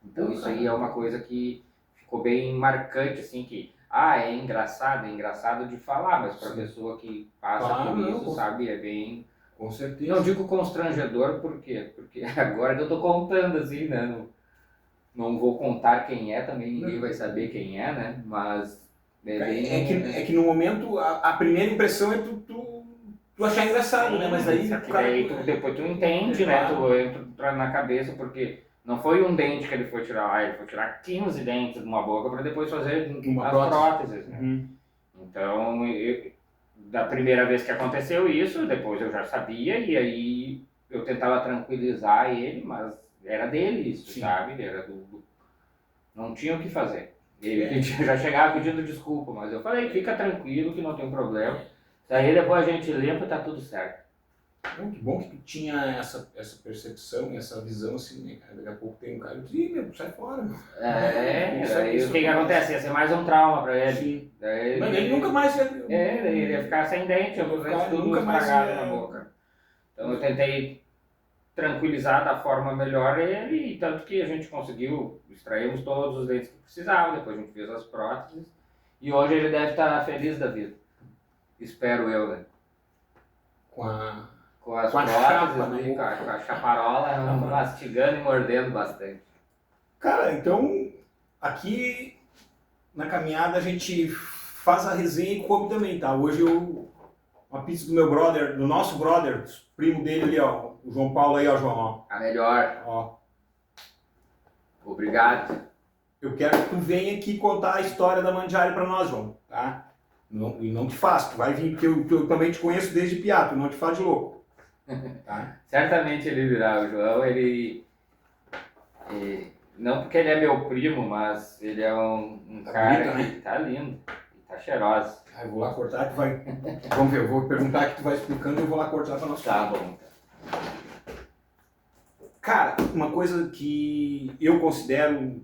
Então isso aí é uma coisa que ficou bem marcante, assim, que é engraçado de falar, mas para a pessoa que passa por isso, sabe, é bem... Com certeza. Não digo constrangedor, por quê? Porque agora que eu tô contando, assim, né, não vou contar quem é, também ninguém vai saber quem é, né, mas... É que no momento, a primeira impressão é tu achar engraçado, né? Mas aí o cara... depois tu entende, né? Tu entra na cabeça, porque não foi um dente que ele foi tirar lá, ele foi tirar 15 dentes de uma boca para depois fazer as próteses, né? Uhum. Então, da primeira vez que aconteceu isso, depois eu já sabia, e aí eu tentava tranquilizar ele, mas era dele isso, sim, sabe? Era não tinha o que fazer. Ele já chegava pedindo desculpa, mas eu falei, fica tranquilo que não tem problema. Daí depois a gente limpa e tá tudo certo. Que bom que tu tinha essa percepção, essa visão assim, né, cara? Daqui a pouco tem um cara que diz, meu, sai fora, meu. Daí o que acontece? Ia ser mais um trauma pra ele. Sim. Daí, mas ele nunca mais ia... daí ele ia ficar sem dente, eu tudo estragado na boca. Então eu tentei tranquilizar da forma melhor ele, e tanto que a gente conseguiu, extraímos todos os dentes que precisava, depois a gente fez as próteses, e hoje ele deve estar feliz da vida. Espero eu, né? Com as próteses, chapa, né? Com a chaparola, mastigando e mordendo bastante. Cara, então, aqui na caminhada a gente faz a resenha e come também, tá? Hoje uma pizza do meu brother, do nosso brother, primo dele ali, ó, o João Paulo aí, ó, João, ó. A melhor. Ó. Obrigado. Eu quero que tu venha aqui contar a história da Mandiari pra nós, João, tá? E não te faço, tu vai vir, porque eu também te conheço desde piá, não te faz de louco. Tá? Certamente ele virá, o João, ele não porque ele é meu primo, mas ele é um cara bonito, que tá lindo, tá cheiroso. Eu vou lá cortar, tu vai... Vamos ver, eu vou perguntar que tu vai explicando e eu vou lá cortar pra nós. Tá bom. Cara, uma coisa que eu considero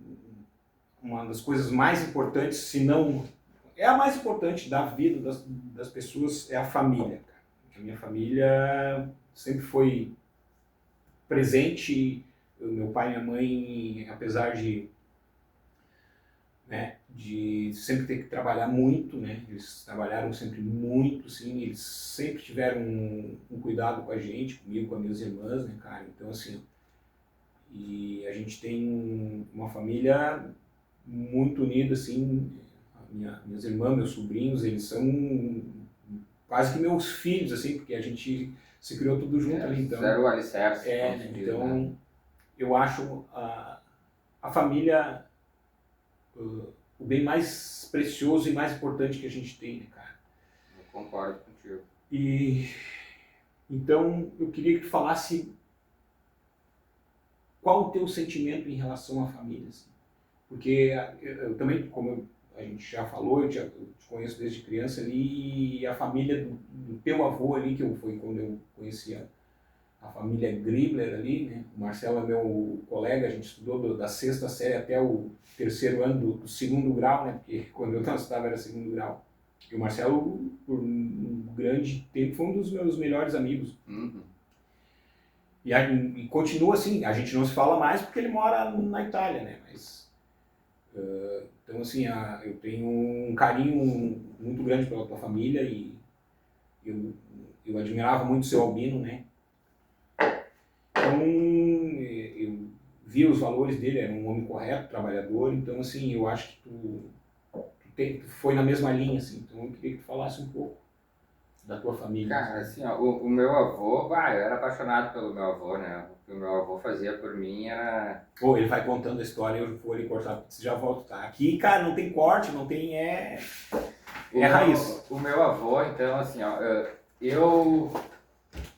uma das coisas mais importantes, se não é a mais importante da vida das pessoas, é a família. A minha família sempre foi presente. Meu pai e minha mãe, apesar de sempre ter que trabalhar muito, né? Eles trabalharam sempre muito, sim. Eles sempre tiveram um cuidado com a gente, comigo, com as minhas irmãs, né, cara? Então, assim, e a gente tem uma família muito unida, assim. Minhas irmãs, meus sobrinhos, eles são quase que meus filhos, assim, porque a gente se criou tudo junto ali, então... Zero alicerce. Então, eu acho a família o bem mais precioso e mais importante que a gente tem, né, cara? Eu concordo contigo. Então, eu queria que tu falasse qual o teu sentimento em relação à família, assim. Porque eu também, como a gente já falou, eu te conheço desde criança ali, e a família do teu avô ali, que foi quando eu conheci a família Gribler ali, né? O Marcelo é meu colega, a gente estudou da 6ª série até o 3º ano do 2º grau, né? Porque quando eu estava era 2º grau. E o Marcelo, por um grande tempo, foi um dos meus melhores amigos. Uhum. E continua assim, a gente não se fala mais porque ele mora na Itália, né? Mas... então, assim, eu tenho um carinho muito grande pela tua família e eu admirava muito o seu Albino, né? Então, eu via os valores dele, era um homem correto, trabalhador, então assim, eu acho que tu foi na mesma linha, assim, então eu queria que tu falasse um pouco da tua família. Cara, assim, ó, o meu avô, eu era apaixonado pelo meu avô, né? O que o meu avô fazia por mim era... Pô, ele vai contando a história, eu vou ali cortar, você já volta, tá? Aqui, cara, não tem corte, não tem, raiz. O meu avô, então, assim, ó,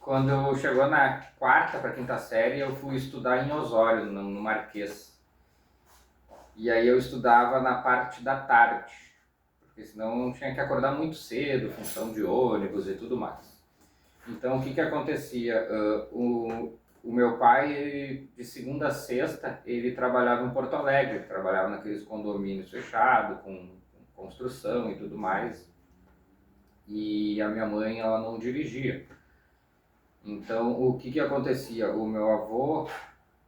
quando chegou na quarta para quinta série, eu fui estudar em Osório, no Marquês. E aí eu estudava na parte da tarde, porque senão eu tinha que acordar muito cedo, função de ônibus e tudo mais. Então, o que acontecia? O meu pai, de segunda a sexta, ele trabalhava em Porto Alegre, trabalhava naqueles condomínios fechados, com construção e tudo mais. E a minha mãe, ela não dirigia. Então, o que acontecia? O meu avô,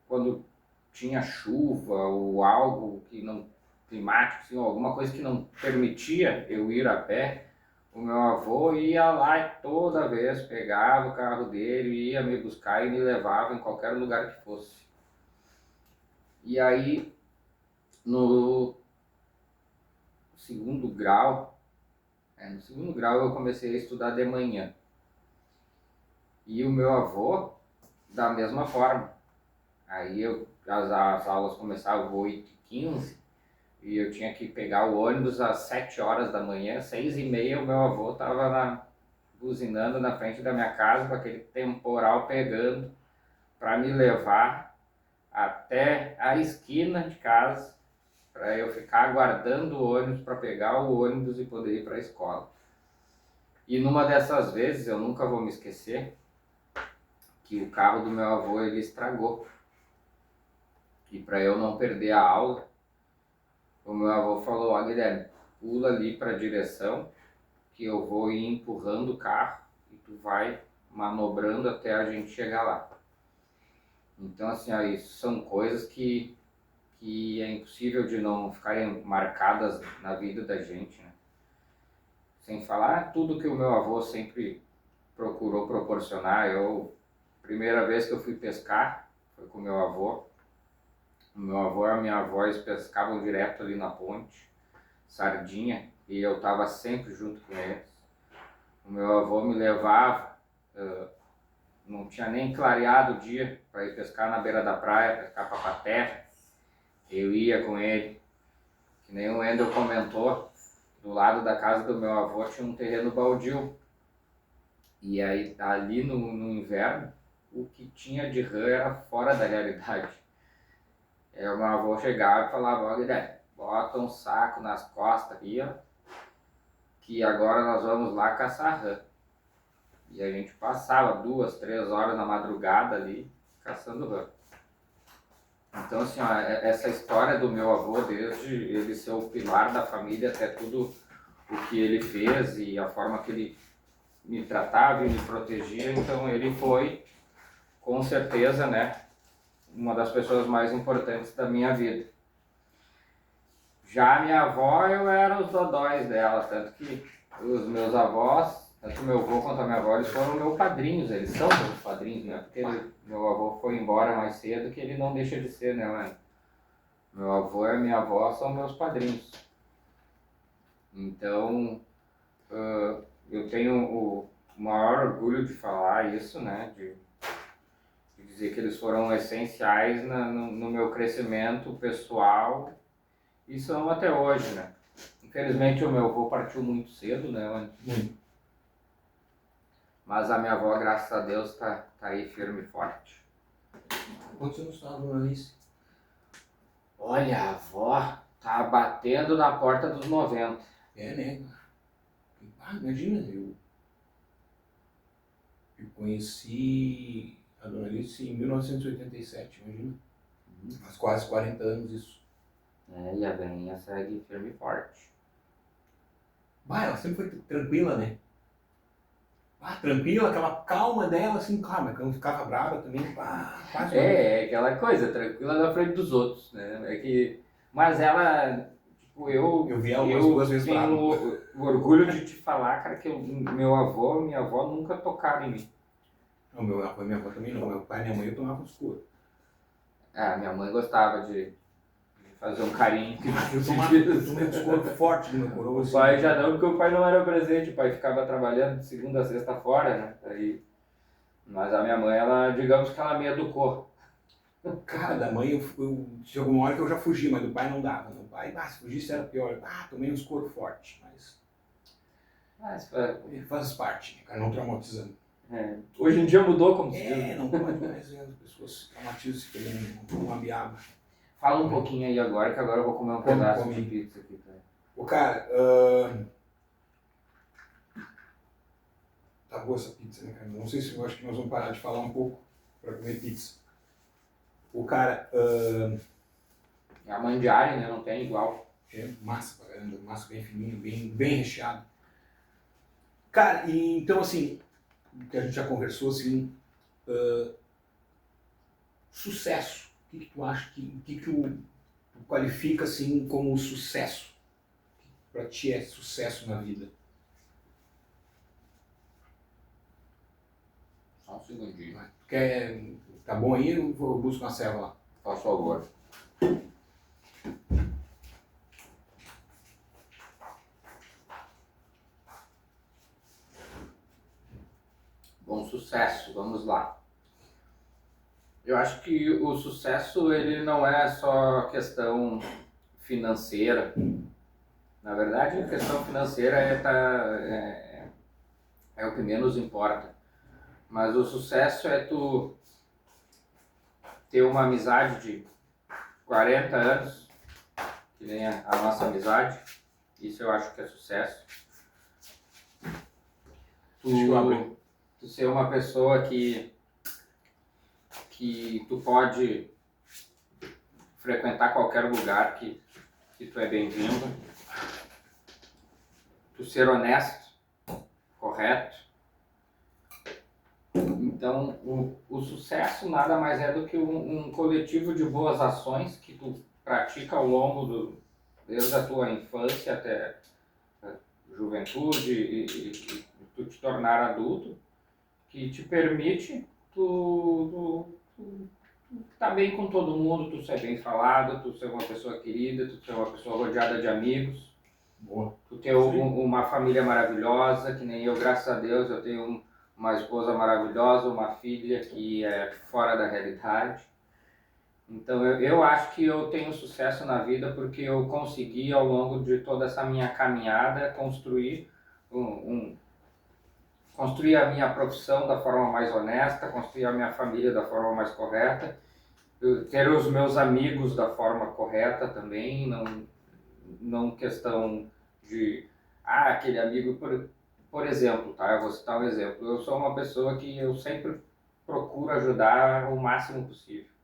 quando tinha chuva ou algo que não climático, assim, alguma coisa que não permitia eu ir a pé, o meu avô ia lá e toda vez pegava o carro dele, ia me buscar e me levava em qualquer lugar que fosse. E aí, no segundo grau eu comecei a estudar de manhã. E o meu avô, da mesma forma. Aí as aulas começavam às 8h15 e eu tinha que pegar o ônibus às 7 horas da manhã, 6h30 o meu avô estava buzinando na frente da minha casa com aquele temporal pegando para me levar até a esquina de casa para eu ficar aguardando o ônibus para pegar o ônibus e poder ir para a escola. E numa dessas vezes, eu nunca vou me esquecer, que o carro do meu avô ele estragou. E para eu não perder a aula, o meu avô falou: ó, Guilherme, pula ali para a direção que eu vou ir empurrando o carro e tu vai manobrando até a gente chegar lá. Então, assim, ó, isso são coisas que é impossível de não ficarem marcadas na vida da gente, né? Sem falar tudo que o meu avô sempre procurou proporcionar. Primeira vez que eu fui pescar foi com o meu avô. O meu avô e a minha avó, eles pescavam direto ali na ponte, sardinha, e eu estava sempre junto com eles. O meu avô me levava, não tinha nem clareado o dia para ir pescar na beira da praia, pescar papaterra. Eu ia com ele, que nem o Wendel comentou, do lado da casa do meu avô tinha um terreno baldio. E aí ali no inverno, o que tinha de rã era fora da realidade. Aí o meu avô chegava e falava: ó, Guilherme, bota um saco nas costas aqui, ó, que agora nós vamos lá caçar rã. E a gente passava 2, 3 horas na madrugada ali caçando rã. Então, assim, ó, essa história do meu avô, desde ele ser o pilar da família até tudo o que ele fez e a forma que ele me tratava e me protegia, então ele foi, com certeza, né, uma das pessoas mais importantes da minha vida. Já a minha avó, eu era os dodóis dela, tanto que os meus avós, tanto o meu avô quanto a minha avó, eles foram meus padrinhos, eles são meus padrinhos, né? Porque meu avô foi embora mais cedo, que ele não deixa de ser, né, mano? Meu avô e a minha avó são meus padrinhos. Então, eu tenho o maior orgulho de falar isso, né? De dizer que eles foram essenciais no meu crescimento pessoal e são até hoje, né? Infelizmente o meu avô partiu muito cedo, né, mano? Mas a minha avó, graças a Deus, tá aí firme e forte. Quantos anos está a dona Alice? Olha, a avó tá batendo na porta dos 90. É, né? Imagina, eu conheci a dona Alice em 1987, imagina. Faz quase 40 anos isso. E a velhinha segue firme e forte. Ela sempre foi tranquila, né? Tranquila, aquela calma dela, assim, claro, mas quando ficava brava também, quase. É aquela coisa, tranquila na frente dos outros, né? Mas ela, tipo, eu vi ela umas 2 vezes brava. tenho o orgulho de te falar, cara, que meu avô e minha avó nunca tocaram em mim. Não, meu avô e minha avó também não. Meu pai e minha mãe eu tomava escuro. Minha mãe gostava de fazer um carinho. Eu tomei um desconto forte do meu coroa. O pai já não, porque o pai não era presente, o pai ficava trabalhando de segunda a sexta fora, né? Mas a minha mãe, ela, digamos que ela me educou. Cara, da mãe, chegou uma hora que eu já fugi, mas do pai não dava. Meu pai, se fugisse era pior. Tomei uns coros fortes, mas faz parte, né, cara, não traumatizando. Hoje em dia mudou, como se diz. Não pode mais ver as pessoas traumatizam-se pegando uma biaba. Fala um pouquinho aí agora, que agora eu vou comer um pedaço de pizza aqui. Ô, cara, tá boa essa pizza, né, cara? Não sei se eu acho que nós vamos parar de falar um pouco pra comer pizza. O cara... É a mandiare, né? Não tem igual. É massa pra caramba, massa bem fininho, bem recheado. Cara, e então assim, que a gente já conversou, assim, sucesso. O que tu acha, o que tu qualifica assim como sucesso? Pra ti é sucesso na vida? Só um segundinho. Tá bom aí? Eu busco uma serva lá. Por favor. Bom, sucesso, vamos lá. Eu acho que o sucesso, ele não é só questão financeira. Na verdade, a questão financeira é o que menos importa. Mas o sucesso é tu ter uma amizade de 40 anos, que nem a nossa amizade. Isso eu acho que é sucesso. Tu ser uma pessoa que tu pode frequentar qualquer lugar que tu é bem-vindo. Tu ser honesto, correto. Então, o sucesso nada mais é do que um coletivo de boas ações que tu pratica ao longo desde a tua infância até a juventude e tu te tornar adulto, que te permite tu tá bem com todo mundo, tu ser bem falado, tu ser uma pessoa querida, tu ser uma pessoa rodeada de amigos. Boa. Tu ter uma família maravilhosa, que nem eu, graças a Deus, eu tenho uma esposa maravilhosa, uma filha que é fora da realidade. Então eu acho que eu tenho sucesso na vida porque eu consegui, ao longo de toda essa minha caminhada, construir construir a minha profissão da forma mais honesta, construir a minha família da forma mais correta, ter os meus amigos da forma correta também, não questão de aquele amigo, por exemplo, tá? Eu vou citar um exemplo. Eu sou uma pessoa que eu sempre procuro ajudar o máximo possível.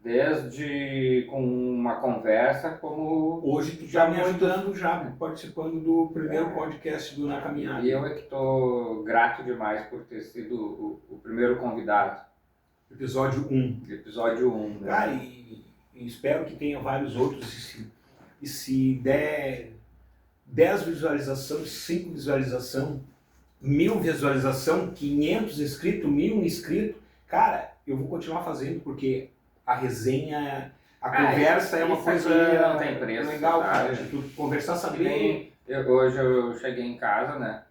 Desde com uma conversa, como... Hoje tu está me ajudando já, participando do primeiro podcast do Na Caminhada. E eu é que estou grato demais por ter sido o primeiro convidado. Episódio 1. Episódio 1, né? Cara, e espero que tenha vários outros. E se der 10 visualizações, 5 visualizações, 1000 visualizações, 500 inscritos, 1000 inscritos, cara, eu vou continuar fazendo porque a resenha, a conversa é uma coisa não tem preço, legal, sabe? cara, de tu conversar, saber. Hoje eu cheguei em casa, né?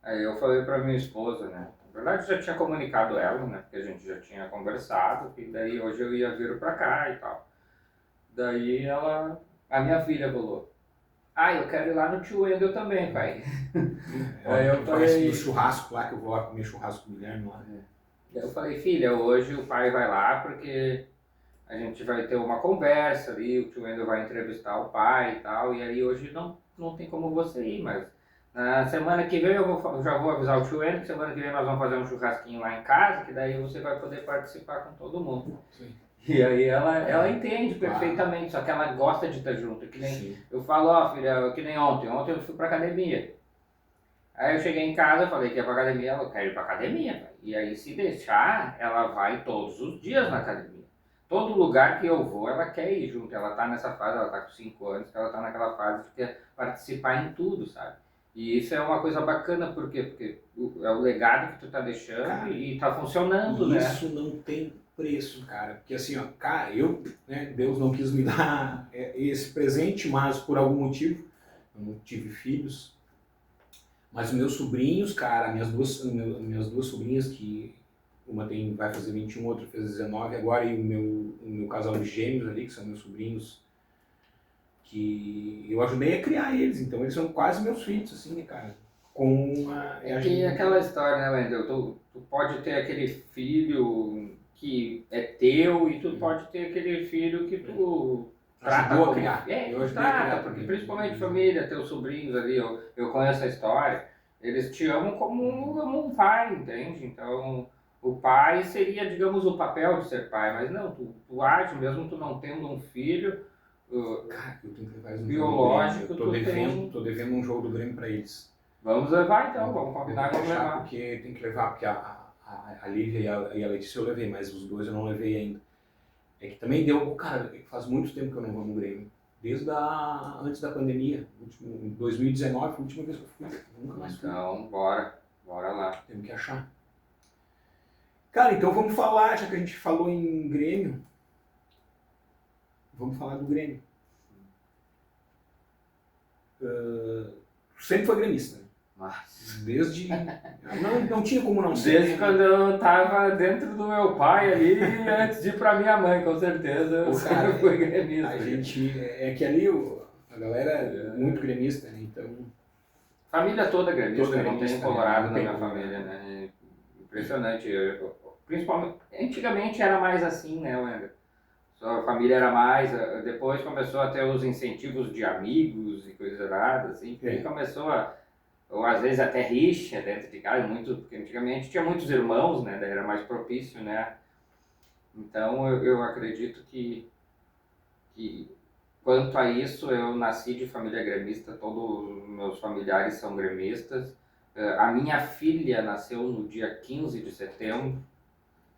Aí eu falei pra minha esposa, né? Na verdade eu já tinha comunicado ela, né? Porque a gente já tinha conversado, e daí hoje eu ia vir pra cá e tal. Daí a minha filha falou, eu quero ir lá no tio Wendel também, pai. Aí eu falei do churrasco lá, que eu vou lá comer churrasco com o Guilherme lá. Daí eu falei, filha, hoje o pai vai lá porque a gente vai ter uma conversa ali, o tio Wendel vai entrevistar o pai e tal, e aí hoje não tem como você ir, mas na semana que vem eu já vou avisar o tio Wendel, que semana que vem nós vamos fazer um churrasquinho lá em casa, que daí você vai poder participar com todo mundo. Sim. E aí ela entende perfeitamente, só que ela gosta de estar junto, que nem Sim. eu falo, filha, que nem ontem eu fui pra academia. Aí eu cheguei em casa, falei que ia pra academia, ela quer ir pra academia, pai. E aí se deixar, ela vai todos os dias na academia. Todo lugar que eu vou, ela quer ir junto. Ela tá nessa fase, ela tá com 5 anos, ela tá naquela fase de quer participar em tudo, sabe? E isso é uma coisa bacana, por quê? Porque é o legado que tu tá deixando, cara, e tá funcionando, né? Isso não tem preço, cara. Porque assim, ó, cara, né, Deus não quis me dar esse presente, mas por algum motivo, eu não tive filhos. Mas os meus sobrinhos, cara, minhas duas sobrinhas, que uma vai fazer 21, outra fez 19 agora, e o meu casal de gêmeos ali, que são meus sobrinhos, que eu ajudei a criar eles, então eles são quase meus filhos, assim, né, cara? Que aquela história, né, Wendel? Tu pode ter aquele filho que é teu e tu pode ter aquele filho que tu trata ajudou a como... criar. Eu ajudei trata, a criar porque também. principalmente família, teus sobrinhos ali, eu conheço a história, eles te amam como um pai, entende? Então, o pai seria, digamos, o papel de ser pai, mas não, tu age, mesmo tu não tendo um filho... Cara, eu tenho que levar eles no biológico, jogo do Grêmio. Tô devendo um jogo do Grêmio pra eles. Vamos levar então, vamos combinar, vamos levar. Porque tem que levar, porque a Lívia e a Letícia eu levei, mas os dois eu não levei ainda. É que também deu, cara, faz muito tempo que eu não vou no Grêmio. Desde antes da pandemia, em 2019 foi a última vez que eu fui. Eu nunca mais fui. Então, bora lá. Temos que achar. Cara, então vamos falar, já que a gente falou em Grêmio, vamos falar do Grêmio. Sempre foi gremista, né? Mas... Desde... não tinha como não ser. Desde quando eu tava dentro do meu pai ali, antes de ir pra minha mãe, com certeza, eu sempre fui gremista. A gente... É que ali a galera é muito gremista, né? Então... Família toda gremista, Toda não gremista, tem colorado né? na minha família, né? Impressionante. Principalmente, antigamente era mais assim, né, Wender? Sua família era mais, depois começou a ter os incentivos de amigos e coisas erradas, assim, aí começou ou às vezes até rixa dentro de casa, porque antigamente tinha muitos irmãos, né, daí era mais propício, né, então eu acredito que quanto a isso, eu nasci de família gremista, todos os meus familiares são gremistas, a minha filha nasceu no dia 15 de setembro,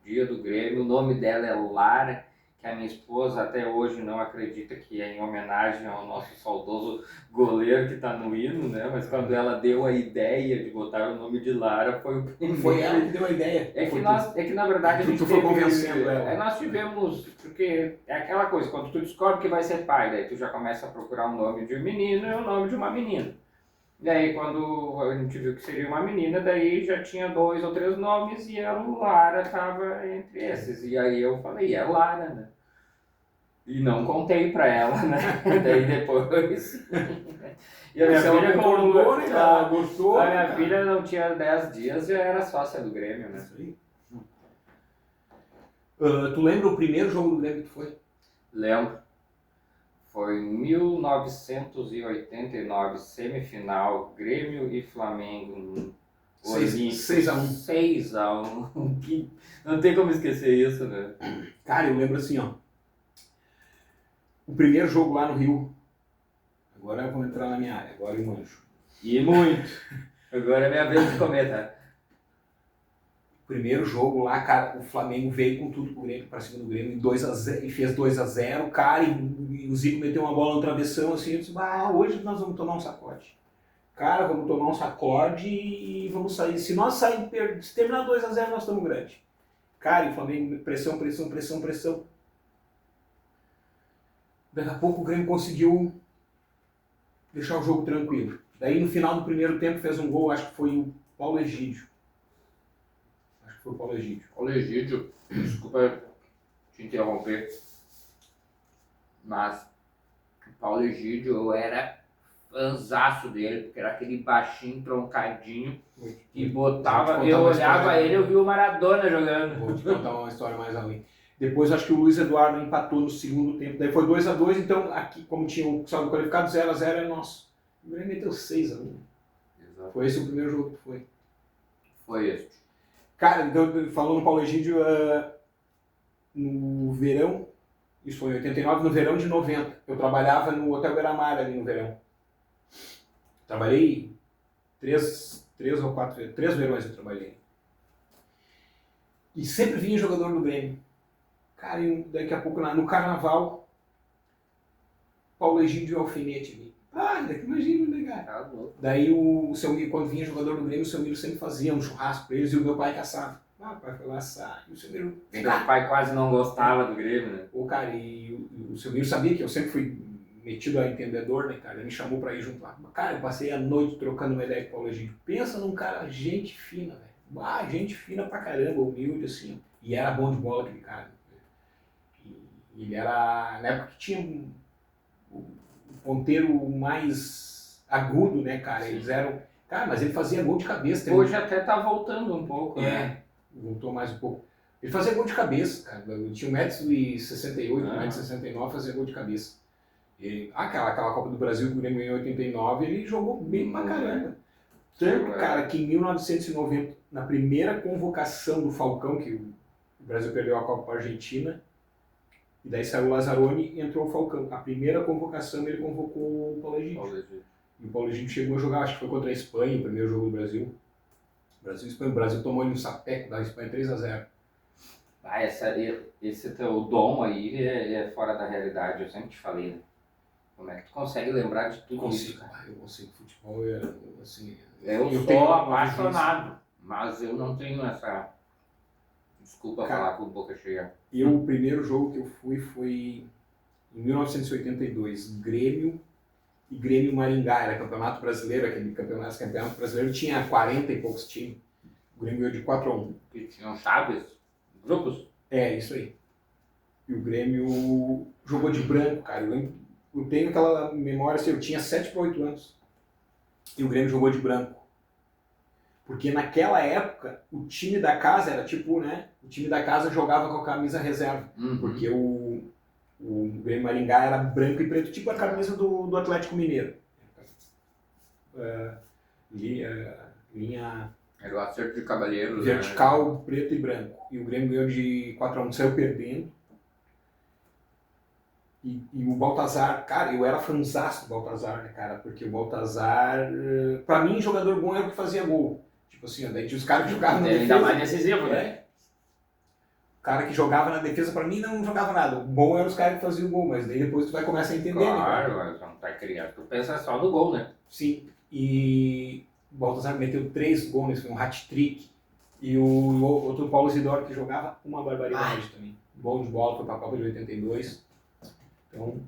dia do Grêmio, o nome dela é Lara, que a minha esposa até hoje não acredita que é em homenagem ao nosso saudoso goleiro que está no hino, né? Mas quando ela deu a ideia de botar o nome de Lara, foi o primeiro. Foi ela que deu a ideia. É que na verdade a gente foi convencendo ela. Nós tivemos, porque é aquela coisa, quando tu descobre que vai ser pai, daí tu já começa a procurar um nome de um menino e um nome de uma menina. E aí quando a gente viu que seria uma menina, daí já tinha 2 ou 3 nomes e a Lara estava entre esses. E aí eu falei, é Lara, né? E não contei pra ela, né? Daí depois... E a minha filha concordou, né? Ela gostou. A minha filha não tinha 10 dias, já era sócia do Grêmio, né? Isso aí. Tu lembra o primeiro jogo do Grêmio que tu foi? Lembro. Foi em 1989, semifinal, Grêmio e Flamengo. 6-1. 6-1. Não tem como esquecer isso, né? Cara, eu lembro assim, ó. O primeiro jogo lá no Rio. Agora eu vou entrar na minha área, agora eu manjo. E muito. Agora é minha vez de comer, tá? Primeiro jogo lá, cara, o Flamengo veio com tudo pro Grêmio, pra cima do Grêmio, e fez 2-0, cara, e o Zico meteu uma bola no travessão, assim, eu disse, hoje nós vamos tomar um sacode. Cara, vamos tomar um sacode e vamos sair. Se nós se terminar 2-0, nós estamos grande. Cara, e o Flamengo, pressão. Daqui a pouco o Grêmio conseguiu deixar o jogo tranquilo. Daí no final do primeiro tempo fez um gol, acho que foi o Paulo Egídio. Paulo Egídio, desculpa te interromper, mas o Paulo Egídio eu era fãzaço dele, porque era aquele baixinho, troncadinho, e botava, eu olhava ele, eu vi o Maradona jogando. Vou te contar uma história mais além. Depois acho que o Luiz Eduardo empatou no segundo tempo, daí foi 2-2, então aqui, como tinha o saldo qualificado, 0-0 é nosso. O Grêmio meteu 6-1. Foi esse o primeiro jogo que foi. Foi esse. Cara, então, falando no Paulo Egídio, no verão, isso foi em 89, no verão de 90, eu trabalhava no Hotel Beira-Mar ali no verão. Trabalhei 3 verões eu trabalhei. E sempre vinha jogador do Grêmio. Cara, e daqui a pouco no carnaval, Paulo Egídio e alfinete ali. Imagina, né, cara? Daí quando vinha jogador do Grêmio, o seu Miro sempre fazia um churrasco pra eles e o meu pai caçava. Ah, o pai foi lá assar. E o seu Miro, vem Meu cá. pai quase não gostava do Grêmio, né? O cara, e o seu Miro sabia que eu sempre fui metido a entendedor, né, cara? Ele me chamou pra ir junto lá. Cara, eu passei a noite trocando uma ideia com o Paulo Egídio. Pensa num cara, gente fina, velho. Ah, gente fina pra caramba, humilde, assim. E era bom de bola aquele cara. E ele era, na época que tinha o ponteiro mais agudo, né, cara? Eles eram... Cara, mas ele fazia gol de cabeça. Hoje até tá voltando um pouco, né? Voltou mais um pouco. Ele fazia gol de cabeça, cara. Ele tinha 1,68m, 1,69m, fazia gol de cabeça. E, aquela Copa do Brasil que o Grêmio ganhou em 89, ele jogou bem pra caramba. Tanto, cara, que em 1990, na primeira convocação do Falcão, que o Brasil perdeu a Copa para a Argentina, e daí saiu o Lazzaroni e entrou o Falcão. A primeira convocação ele convocou o Paulo Egídio. E o Paulo Egídio chegou a jogar, acho que foi contra a Espanha, o primeiro jogo do Brasil. Brasil-Espanha. O Brasil tomou ele no sapeco da Espanha 3-0. Ah, esse teu dom aí é fora da realidade, eu sempre te falei, né? Como é que tu consegue lembrar de tudo isso, cara? Eu consigo. Futebol, assim... Eu tenho sou uma apaixonado, mas eu não tenho essa... Desculpa falar com boca cheia. O primeiro jogo que eu fui foi em 1982, Grêmio e Grêmio Maringá, era campeonato brasileiro, aquele campeonato brasileiro tinha 40 e poucos times. O Grêmio ganhou de 4-1. Que tinham chaves, grupos? É, isso aí. E o Grêmio jogou de branco, cara. Eu tenho aquela memória, assim, eu tinha 7 para 8 anos. E o Grêmio jogou de branco. Porque naquela época, o time da casa era tipo, né? O time da casa jogava com a camisa reserva. Porque o Grêmio Maringá era branco e preto, tipo a camisa do Atlético Mineiro. Linha Era o acerto de cavalheiros. vertical, né? preto e branco. E o Grêmio ganhou de 4-1, saiu perdendo. E o Baltazar, cara, eu era fanzaço do Baltazar, né, cara? Porque o Baltazar, pra mim, jogador bom era o que fazia gol. Tipo assim, daí tinha os caras que jogavam na defesa. Ainda mais decisivo, né? O cara que jogava na defesa, pra mim, não jogava nada. O bom era os caras que faziam gol, mas daí depois tu vai começar a entender, Claro, né? mas não tá criado. Tu pensa só no gol, né? Sim, e o Baltazar meteu 3 gols, foi um hat-trick. E o outro Paulo Isidoro que jogava uma barbaridade também. Bom de bola, foi pra Copa de 82. Então,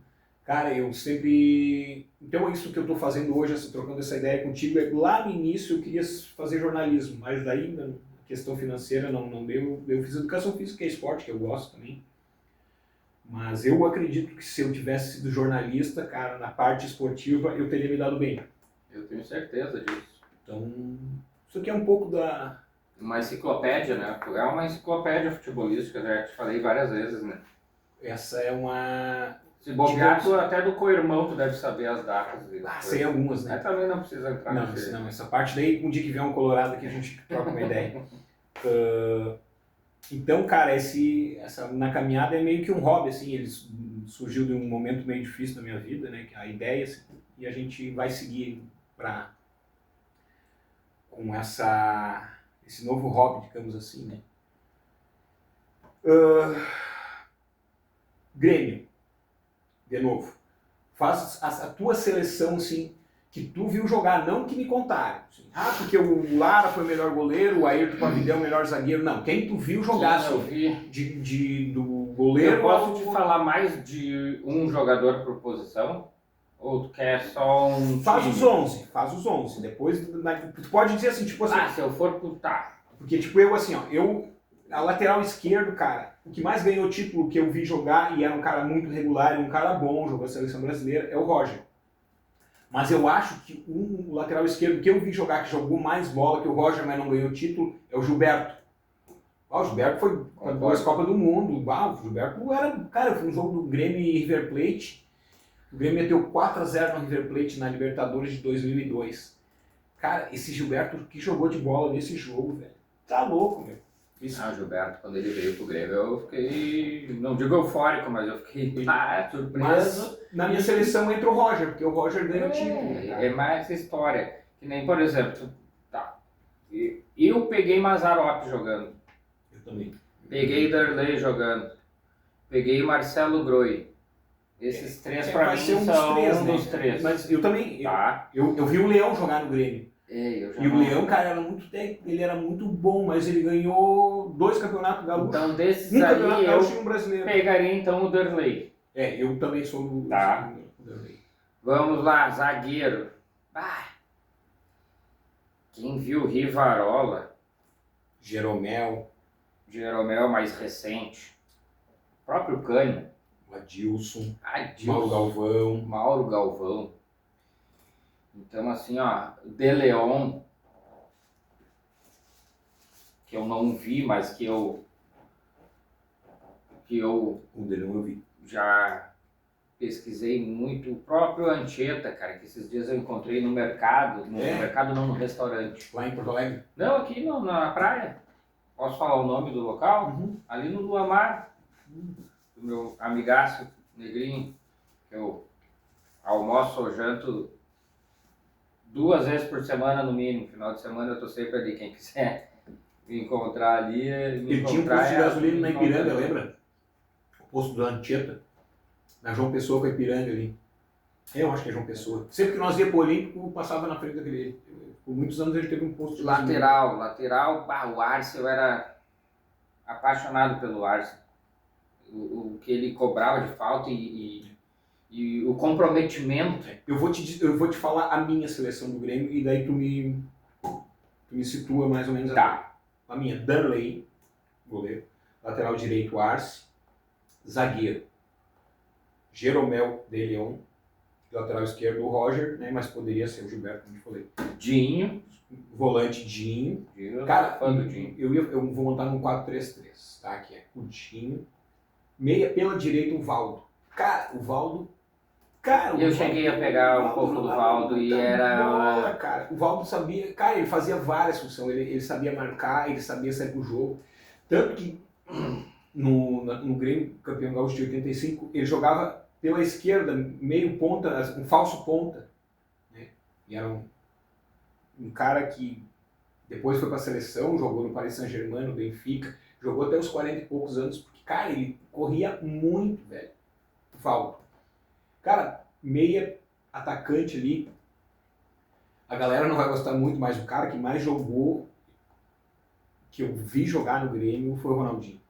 cara, eu sempre... Então, isso que eu tô fazendo hoje, trocando essa ideia contigo, lá no início eu queria fazer jornalismo, mas daí, na questão financeira, não deu. Eu fiz educação física, que é esporte, que eu gosto também. Mas eu acredito que se eu tivesse sido jornalista, cara, na parte esportiva, eu teria me dado bem. Eu tenho certeza disso. Então, isso aqui é um pouco da... Uma enciclopédia, né? É uma enciclopédia futebolística, já te falei várias vezes, né? Essa é uma... Se bobear, tu até do co-irmão tu deve saber as datas. Sei algumas, né? Mas também não precisa entrar Não, essa parte daí, um dia que vier um colorado aqui, a gente troca uma ideia. Então, cara, na caminhada é meio que um hobby, assim, ele surgiu de um momento meio difícil na minha vida, né, que a ideia, assim, e a gente vai seguir com esse novo hobby, digamos assim, né. Grêmio, de novo, faz a tua seleção, assim, que tu viu jogar, não que me contaram. Assim, porque o Lara foi o melhor goleiro, o Ayrton Pavilhão o melhor zagueiro. Não, quem tu viu jogar, do goleiro... Eu posso te falar mais de um jogador por posição? Ou tu quer só um Faz time? Faz os 11. Depois, tu pode dizer assim, tipo assim... se eu for tá. Porque, tipo, a lateral esquerdo, cara, o que mais ganhou título que eu vi jogar, e era um cara muito regular, e um cara bom, jogou a seleção brasileira, é o Roger. Mas eu acho que o lateral esquerdo que eu vi jogar, que jogou mais bola que o Roger, mas não ganhou título, é o Gilberto. O Gilberto foi para 2 Copas do Mundo. O Gilberto era... Cara, foi um jogo do Grêmio e River Plate. O Grêmio meteu 4-0 no River Plate na Libertadores de 2002. Cara, esse Gilberto que jogou de bola nesse jogo, velho. Tá louco, meu. O Gilberto, quando ele veio pro Grêmio, eu fiquei, não digo eufórico, mas eu fiquei surpreso. Mas na minha seleção entra o Roger, porque o Roger ganhou título. É mais história. Que nem, por exemplo, eu peguei Mazzaropi jogando. Eu também. Peguei Darley jogando. Peguei Marcelo Groi. Esses três pra mim são um dos três. Mas eu também, Tá. eu vi o Leão jogar no Grêmio. Eu já E o não- Leão, cara, era muito técnico, ele era muito bom, mas ele ganhou 2 campeonatos gaúchos. Então, desses Um campeonato aí, gaúcho eu e um brasileiro. pegaria então o Derlei. Eu também sou do Tá. do Derlei. Vamos lá, zagueiro. Quem viu Rivarola, Jeromel, Jeromel mais recente, o próprio Cânio, Adilson, Adilson, Mauro Galvão. Mauro Galvão. Então, assim, ó, De Leon, que eu não vi, mas que eu O dele eu vi. já pesquisei muito. O próprio Anchieta, cara, que esses dias eu encontrei no mercado, no mercado não, no restaurante. Lá em Porto Alegre. Não, aqui na praia. Posso falar o nome do local? Uhum. Ali no Luamar, do meu amigaço Negrinho, que eu almoço ou janto 2 vezes por semana no mínimo. Final de semana eu tô sempre ali. Quem quiser me encontrar ali, Ele tinha um posto de gasolina na Ipiranga, lembra? O posto do Anchieta. Na João Pessoa com a Ipiranga ali. Eu acho que é João Pessoa. Sempre que nós ia pro Olímpico, passava na frente daquele. Por muitos anos ele teve um posto de gasolina. Lateral, o Arce, eu era apaixonado pelo Arce. O que ele cobrava de falta e o comprometimento. Eu vou te falar a minha seleção do Grêmio e daí tu me situa mais ou menos Tá. a minha. Darley, goleiro. Lateral direito, Arce. Zagueiro, Jeromel de Leon. Lateral esquerdo, o Roger, né? Mas poderia ser o Gilberto, como eu falei. Dinho. Volante, Dinho. Cara, fã do Dinho. Eu vou montar num 4-3-3, tá? Que é o Dinho. Meia pela direita, o Valdo. Cara, o Valdo. Cara, Eu cheguei a pegar um pouco do Valdo e era. Bola, cara. O Valdo sabia. Cara, ele fazia várias funções. Ele sabia marcar, ele sabia sair pro jogo. Tanto que no Grêmio campeão gaúcho de 85, ele jogava pela esquerda, meio ponta, um falso ponta. Né? E era um cara que depois foi para a seleção, jogou no Paris Saint-Germain, no Benfica, jogou até os 40 e poucos anos, porque, cara, ele corria muito, velho. Valdo. Cara, meia atacante ali. A galera não vai gostar muito, mas o cara que mais jogou, que eu vi jogar no Grêmio, foi o Ronaldinho.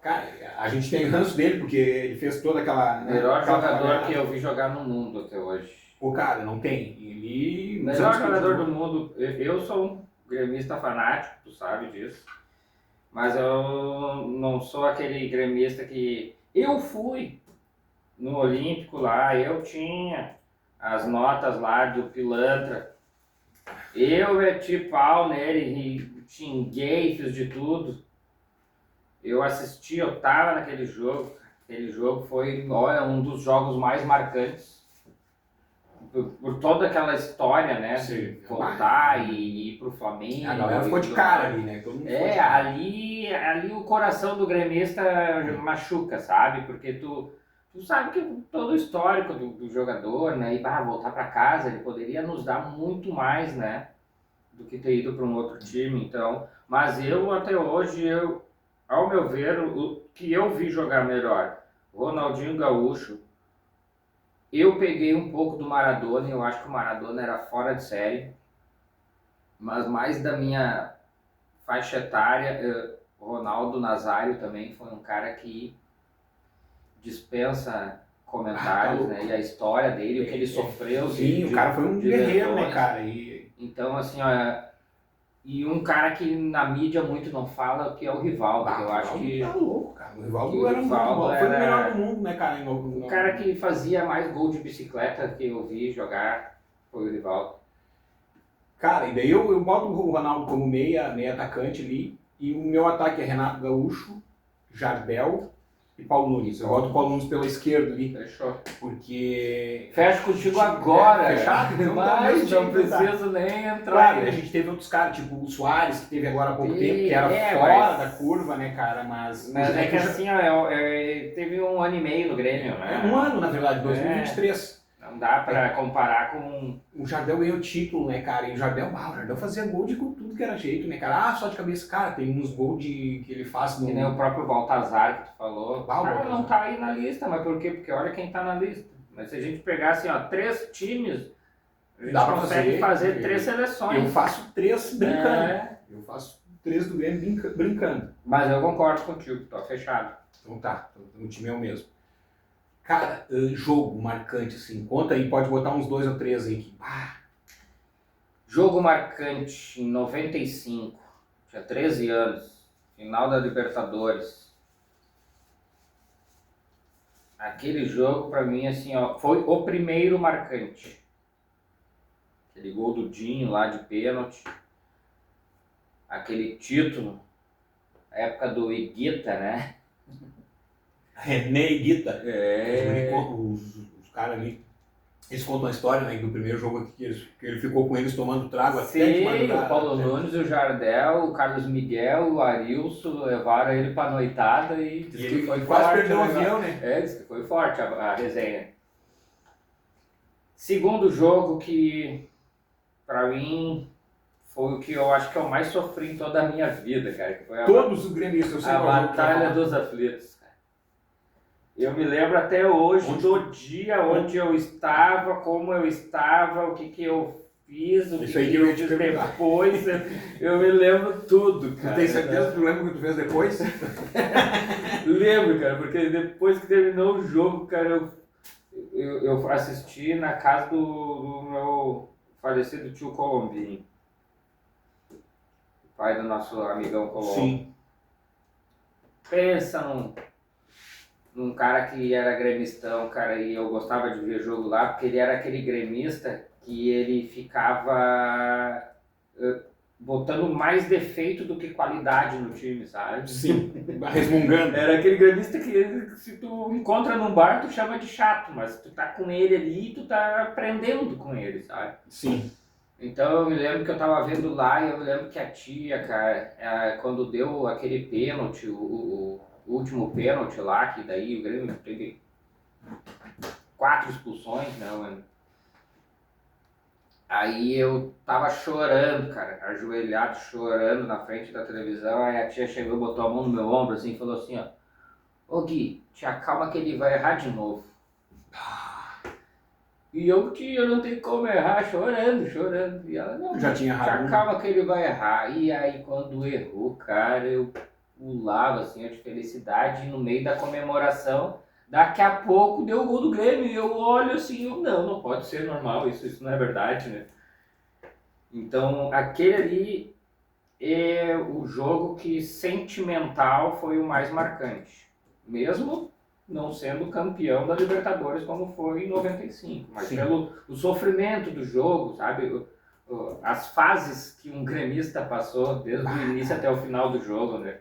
Cara, a gente tem ranço dele, porque ele fez toda aquela... Melhor jogador que eu vi jogar no mundo até hoje. Pô, cara, não tem. Ele... Melhor jogador do mundo. Eu sou um gremista fanático, tu sabe disso. Mas eu não sou aquele gremista que... Eu fui no Olímpico lá, eu tinha as notas lá do pilantra. Eu meti pau nele e xinguei, fiz de tudo. Eu assisti, eu tava naquele jogo. Aquele jogo foi, olha, um dos jogos mais marcantes. Por toda aquela história, né? Sim. De voltar e ir pro Flamengo. A galera ficou de cara ali, né? Todo mundo ficou de cara. Ali o coração do gremista machuca, sabe? Porque tu sabe que todo o histórico do jogador, né? E voltar para casa, ele poderia nos dar muito mais, né? Do que ter ido para um outro time, então. Mas eu, até hoje, ao meu ver, o que eu vi jogar melhor, Ronaldinho Gaúcho. Eu peguei um pouco do Maradona, eu acho que o Maradona era fora de série. Mas mais da minha faixa etária, Ronaldo Nazário também foi um cara que dispensa comentários, né? E a história dele, o que ele sofreu. Sim, o cara foi um guerreiro, né, cara? Então, assim, ó, e um cara que na mídia muito não fala, que é o Rivaldo, que eu acho que... Tá louco, cara. O Rivaldo era muito bom. Foi o melhor do mundo, né, cara? O cara que fazia mais gol de bicicleta que eu vi jogar foi o Rivaldo. Cara, e daí eu boto o Ronaldo como meia atacante ali, e o meu ataque é Renato Gaúcho, Jardel e Paulo Nunes. Eu boto o Paulo Nunes pela esquerda ali. Fechou. Porque... Fecho contigo agora. Fechado? Mas não preciso nem entrar. Claro, a gente teve outros caras, tipo o Soares, que teve agora há pouco tempo, que era fora da curva, né, cara? Mas é que assim, ó, teve 1 ano e meio no Grêmio, né? É 1 ano, na verdade, 2023. Não dá pra comparar com... O Jardel ganhou título, né, cara? E o Jardel fazia gol de tudo que era jeito, né, cara? Só de cabeça, cara, tem uns gols que ele faz no... Que nem o próprio Baltazar que tu falou. Baltazar. Não tá aí na lista, mas por quê? Porque olha quem tá na lista. Mas se a gente pegar assim, ó, 3 times, A gente Dá pra consegue fazer. fazer 3 seleções. Eu faço 3 brincando. É. Eu faço 3 do Grêmio brincando. Mas eu concordo contigo, tô fechado. Então tá, o time é o mesmo. Cara, jogo marcante, assim, conta aí, pode botar uns 2 ou 3 aí. Jogo marcante em 95, tinha 13 anos, final da Libertadores. Aquele jogo pra mim, assim, ó, foi o primeiro marcante. Aquele gol do Dinho lá de pênalti. Aquele título, época do Higuita, né? René e Guita, É. os caras ali, eles contam a história, né, do primeiro jogo aqui, que ele ficou com eles tomando trago até de Sim, madrugada. o Paulo Nunes, o Jardel, o Carlos Miguel, o Arilson levaram ele pra noitada e disse E que ele foi quase forte. perdeu o avião, né? É, disse que foi forte a resenha. Segundo jogo que, pra mim, foi o que eu acho que eu mais sofri em toda a minha vida, cara. Que foi Todos os gremistas, eu sei a qual jogo que vai Batalha falar. dos Aflitos. Cara. Eu me lembro até hoje do dia onde eu estava, como eu estava, o que eu fiz, o Isso que aí que eu eu ia te fiz perguntar. depois. Eu me lembro tudo, Tu cara. tem certeza que tu lembra o que tu fez depois? Lembro, cara, porque depois que terminou o jogo, cara, eu assisti na casa do meu falecido tio Colombinho, pai do nosso amigão Colombo. Sim. Pensa num cara que era gremistão, cara, e eu gostava de ver jogo lá, porque ele era aquele gremista que ele ficava botando mais defeito do que qualidade no time, sabe? Sim, resmungando. Era aquele gremista que se tu encontra num bar, tu chama de chato, mas tu tá com ele ali, tu tá aprendendo com ele, sabe? Sim. Então eu me lembro que eu tava vendo lá e eu me lembro que a tia, cara, quando deu aquele pênalti, o último pênalti lá, que daí o Grêmio teve 4 expulsões, né, mano? Aí eu tava chorando, cara, ajoelhado, chorando na frente da televisão, aí a tia chegou e botou a mão no meu ombro assim e falou assim, ó, ô Gui, te acalma que ele vai errar de novo. E eu, tia, eu não tenho como errar, chorando. E ela, não, Já tinha te errado. acalma que ele vai errar. E aí quando errou, cara, eu pulava assim, de felicidade no meio da comemoração. Daqui a pouco deu o gol do Grêmio e eu olho assim, não pode ser normal, isso não é verdade, né? Então aquele ali é o jogo que sentimental foi o mais marcante. Mesmo não sendo campeão da Libertadores como foi em 95, mas Sim. pelo o sofrimento do jogo, sabe? As fases que um gremista passou desde o início até o final do jogo, né?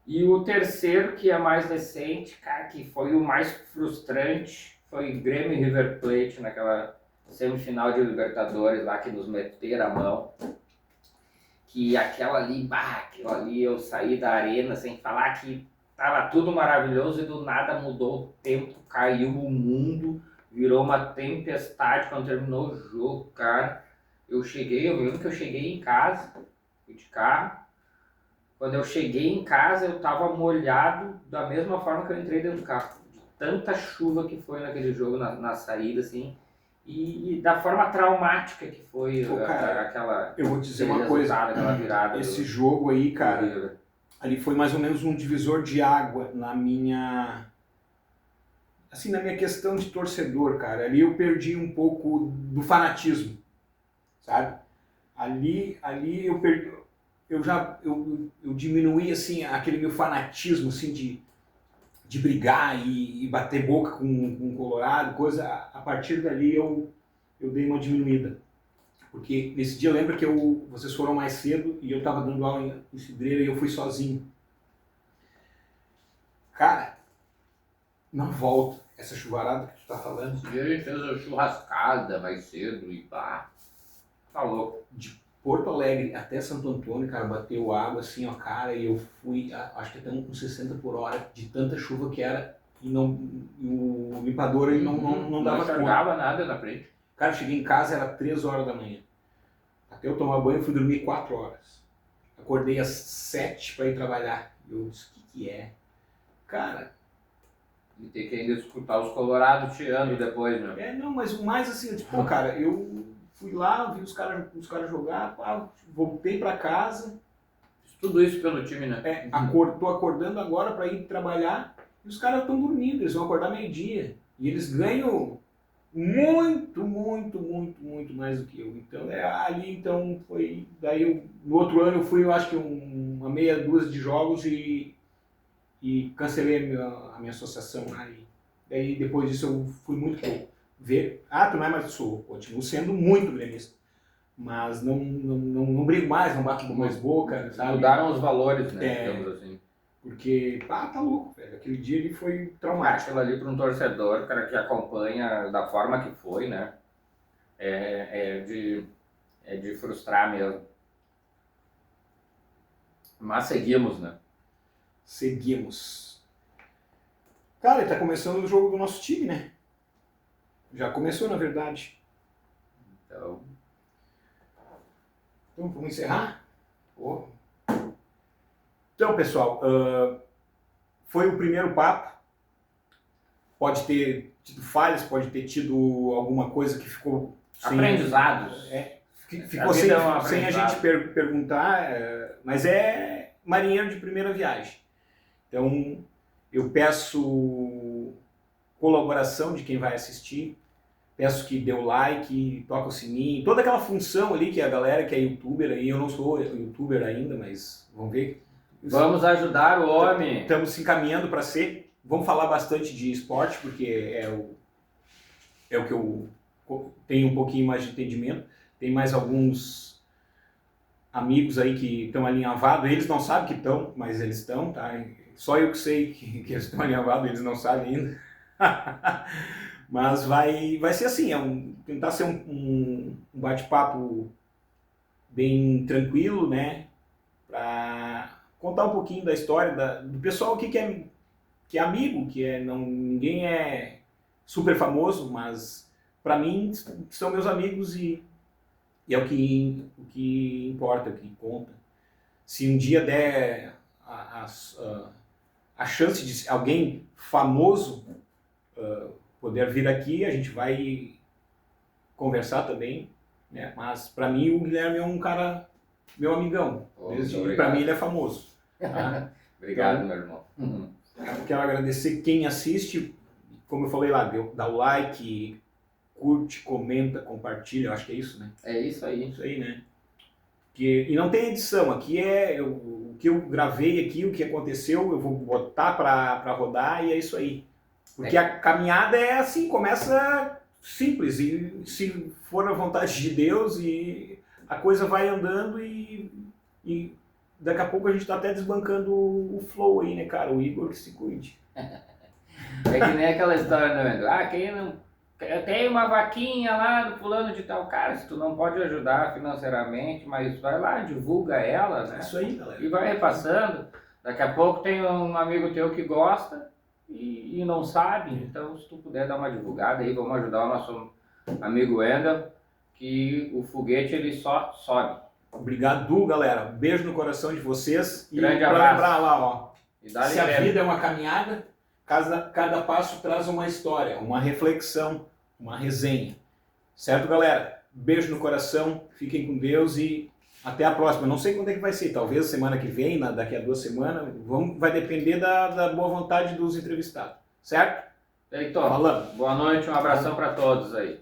E o terceiro, que é mais recente, cara, que foi o mais frustrante, foi Grêmio e River Plate naquela semifinal de Libertadores lá que nos meteram a mão. Que aquela ali eu saí da arena sem falar que tava tudo maravilhoso e do nada mudou o tempo, caiu o mundo, virou uma tempestade quando terminou o jogo, cara. Eu lembro que eu cheguei em casa, fui de carro. Quando eu cheguei em casa, eu tava molhado da mesma forma que eu entrei dentro do carro. De tanta chuva que foi naquele jogo, na saída, assim. E da forma traumática que foi. Pô, cara, aquela. Eu vou te dizer aquele uma coisa. resultado, aquela virada. Esse jogo aí, cara, River. ali foi mais ou menos um divisor de água na minha questão de torcedor, cara. Ali eu perdi um pouco do fanatismo, sabe? Ali eu perdi, eu diminuí assim aquele meu fanatismo assim de brigar e bater boca com o Colorado, coisa. A partir dali eu dei uma diminuída. Porque nesse dia eu lembro que vocês foram mais cedo e eu tava dando aula em Cidreira e eu fui sozinho. Cara, não volta essa chuvarada que tu tá falando. E a gente fez a churrascada mais cedo e pá. Tá louco. De Porto Alegre até Santo Antônio, cara, bateu água assim, ó, cara, e eu fui, acho que até com 60 por hora, de tanta chuva que era, e o limpador ele não dava Não conta. enxergava nada na frente. Cara, eu cheguei em casa, era 3 horas da manhã. Até eu tomar banho, fui dormir 4 horas. Acordei às 7 para ir trabalhar. Eu disse, o que é? Cara, E ter que ainda escutar os colorados chiando depois, né? Não, mas o mais assim, tipo, pô, cara, eu fui lá, vi os caras jogar, pá, voltei pra casa, Tudo isso pelo time, né? tô acordando agora pra ir trabalhar e os caras estão dormindo, eles vão acordar meio-dia. E eles ganham muito, muito, muito, muito mais do que eu. Então, ali, então, foi... Daí, no outro ano, eu fui, eu acho que uma meia dúzia de jogos e cancelei a minha associação lá. E daí, depois disso, eu fui muito pouco ver. Tu não é mais sou, continuo sendo muito gremista. Mas não brigo mais, não bato mais boca, sabe? Mudaram os valores, né? Digamos assim. Porque, tá louco, velho. Aquele dia ali foi traumático. Aquilo ali para um torcedor, cara, que acompanha da forma que foi, né? É de frustrar mesmo. Mas seguimos, né? Seguimos. Cara, tá começando o jogo do nosso time, né? Já começou, na verdade. Então vamos encerrar? Então, pessoal, foi o primeiro papo. Pode ter tido falhas, pode ter tido alguma coisa que ficou... Aprendizados. Ficou sem a gente perguntar, mas é marinheiro de primeira viagem. Então, eu peço colaboração de quem vai assistir, peço que dê o like, toca o sininho, toda aquela função ali que a galera que é youtuber aí, eu não sou youtuber ainda, mas vamos ver. Vamos ajudar o homem. Estamos se encaminhando para ser. Vamos falar bastante de esporte, porque é o que eu tenho um pouquinho mais de entendimento. Tem mais alguns amigos aí que estão alinhavados, eles não sabem que estão, mas eles estão, tá? Só eu que sei que eles estão alinhavados, eles não sabem ainda. Mas vai ser assim, tentar ser um bate-papo bem tranquilo, né? Para contar um pouquinho da história do pessoal aqui que é amigo, ninguém é super famoso, mas para mim são meus amigos e é o que importa, o que conta. Se um dia der a chance de alguém famoso poder vir aqui, a gente vai conversar também, né? Mas para mim o Guilherme é um cara, meu amigão, para mim ele é famoso. Tá? Obrigado, então, meu irmão. Eu quero agradecer quem assiste, como eu falei lá, dá o like, curte, comenta, compartilha, eu acho que é isso, né? É isso aí. Isso aí, né? E não tem edição, aqui o que eu gravei aqui, o que aconteceu, eu vou botar para rodar e é isso aí. Porque a caminhada é assim, começa simples e se for a vontade de Deus e a coisa vai andando e daqui a pouco a gente está até desbancando o flow aí, né, cara? O Igor que se cuide. É que nem aquela história, né? Quem não... Eu tenho uma vaquinha lá do fulano de tal. Cara, se tu não pode ajudar financeiramente, mas vai lá, divulga ela, né? Isso aí, galera. E vai repassando. Daqui a pouco tem um amigo teu que gosta e não sabe. Então, se tu puder dar uma divulgada aí, vamos ajudar o nosso amigo Wendel, que o foguete ele só sobe. Obrigado, galera. Beijo no coração de vocês. Grande pra abraço. lembrar lá, ó. Se a leve. vida é uma caminhada, cada passo traz uma história, uma reflexão, uma resenha. Certo, galera? Beijo no coração, fiquem com Deus e até a próxima. Não sei quando é que vai ser, talvez semana que vem, daqui a 2 semanas. Vai depender da boa vontade dos entrevistados. Certo? Heitor, Falando. boa noite, um abração para todos aí.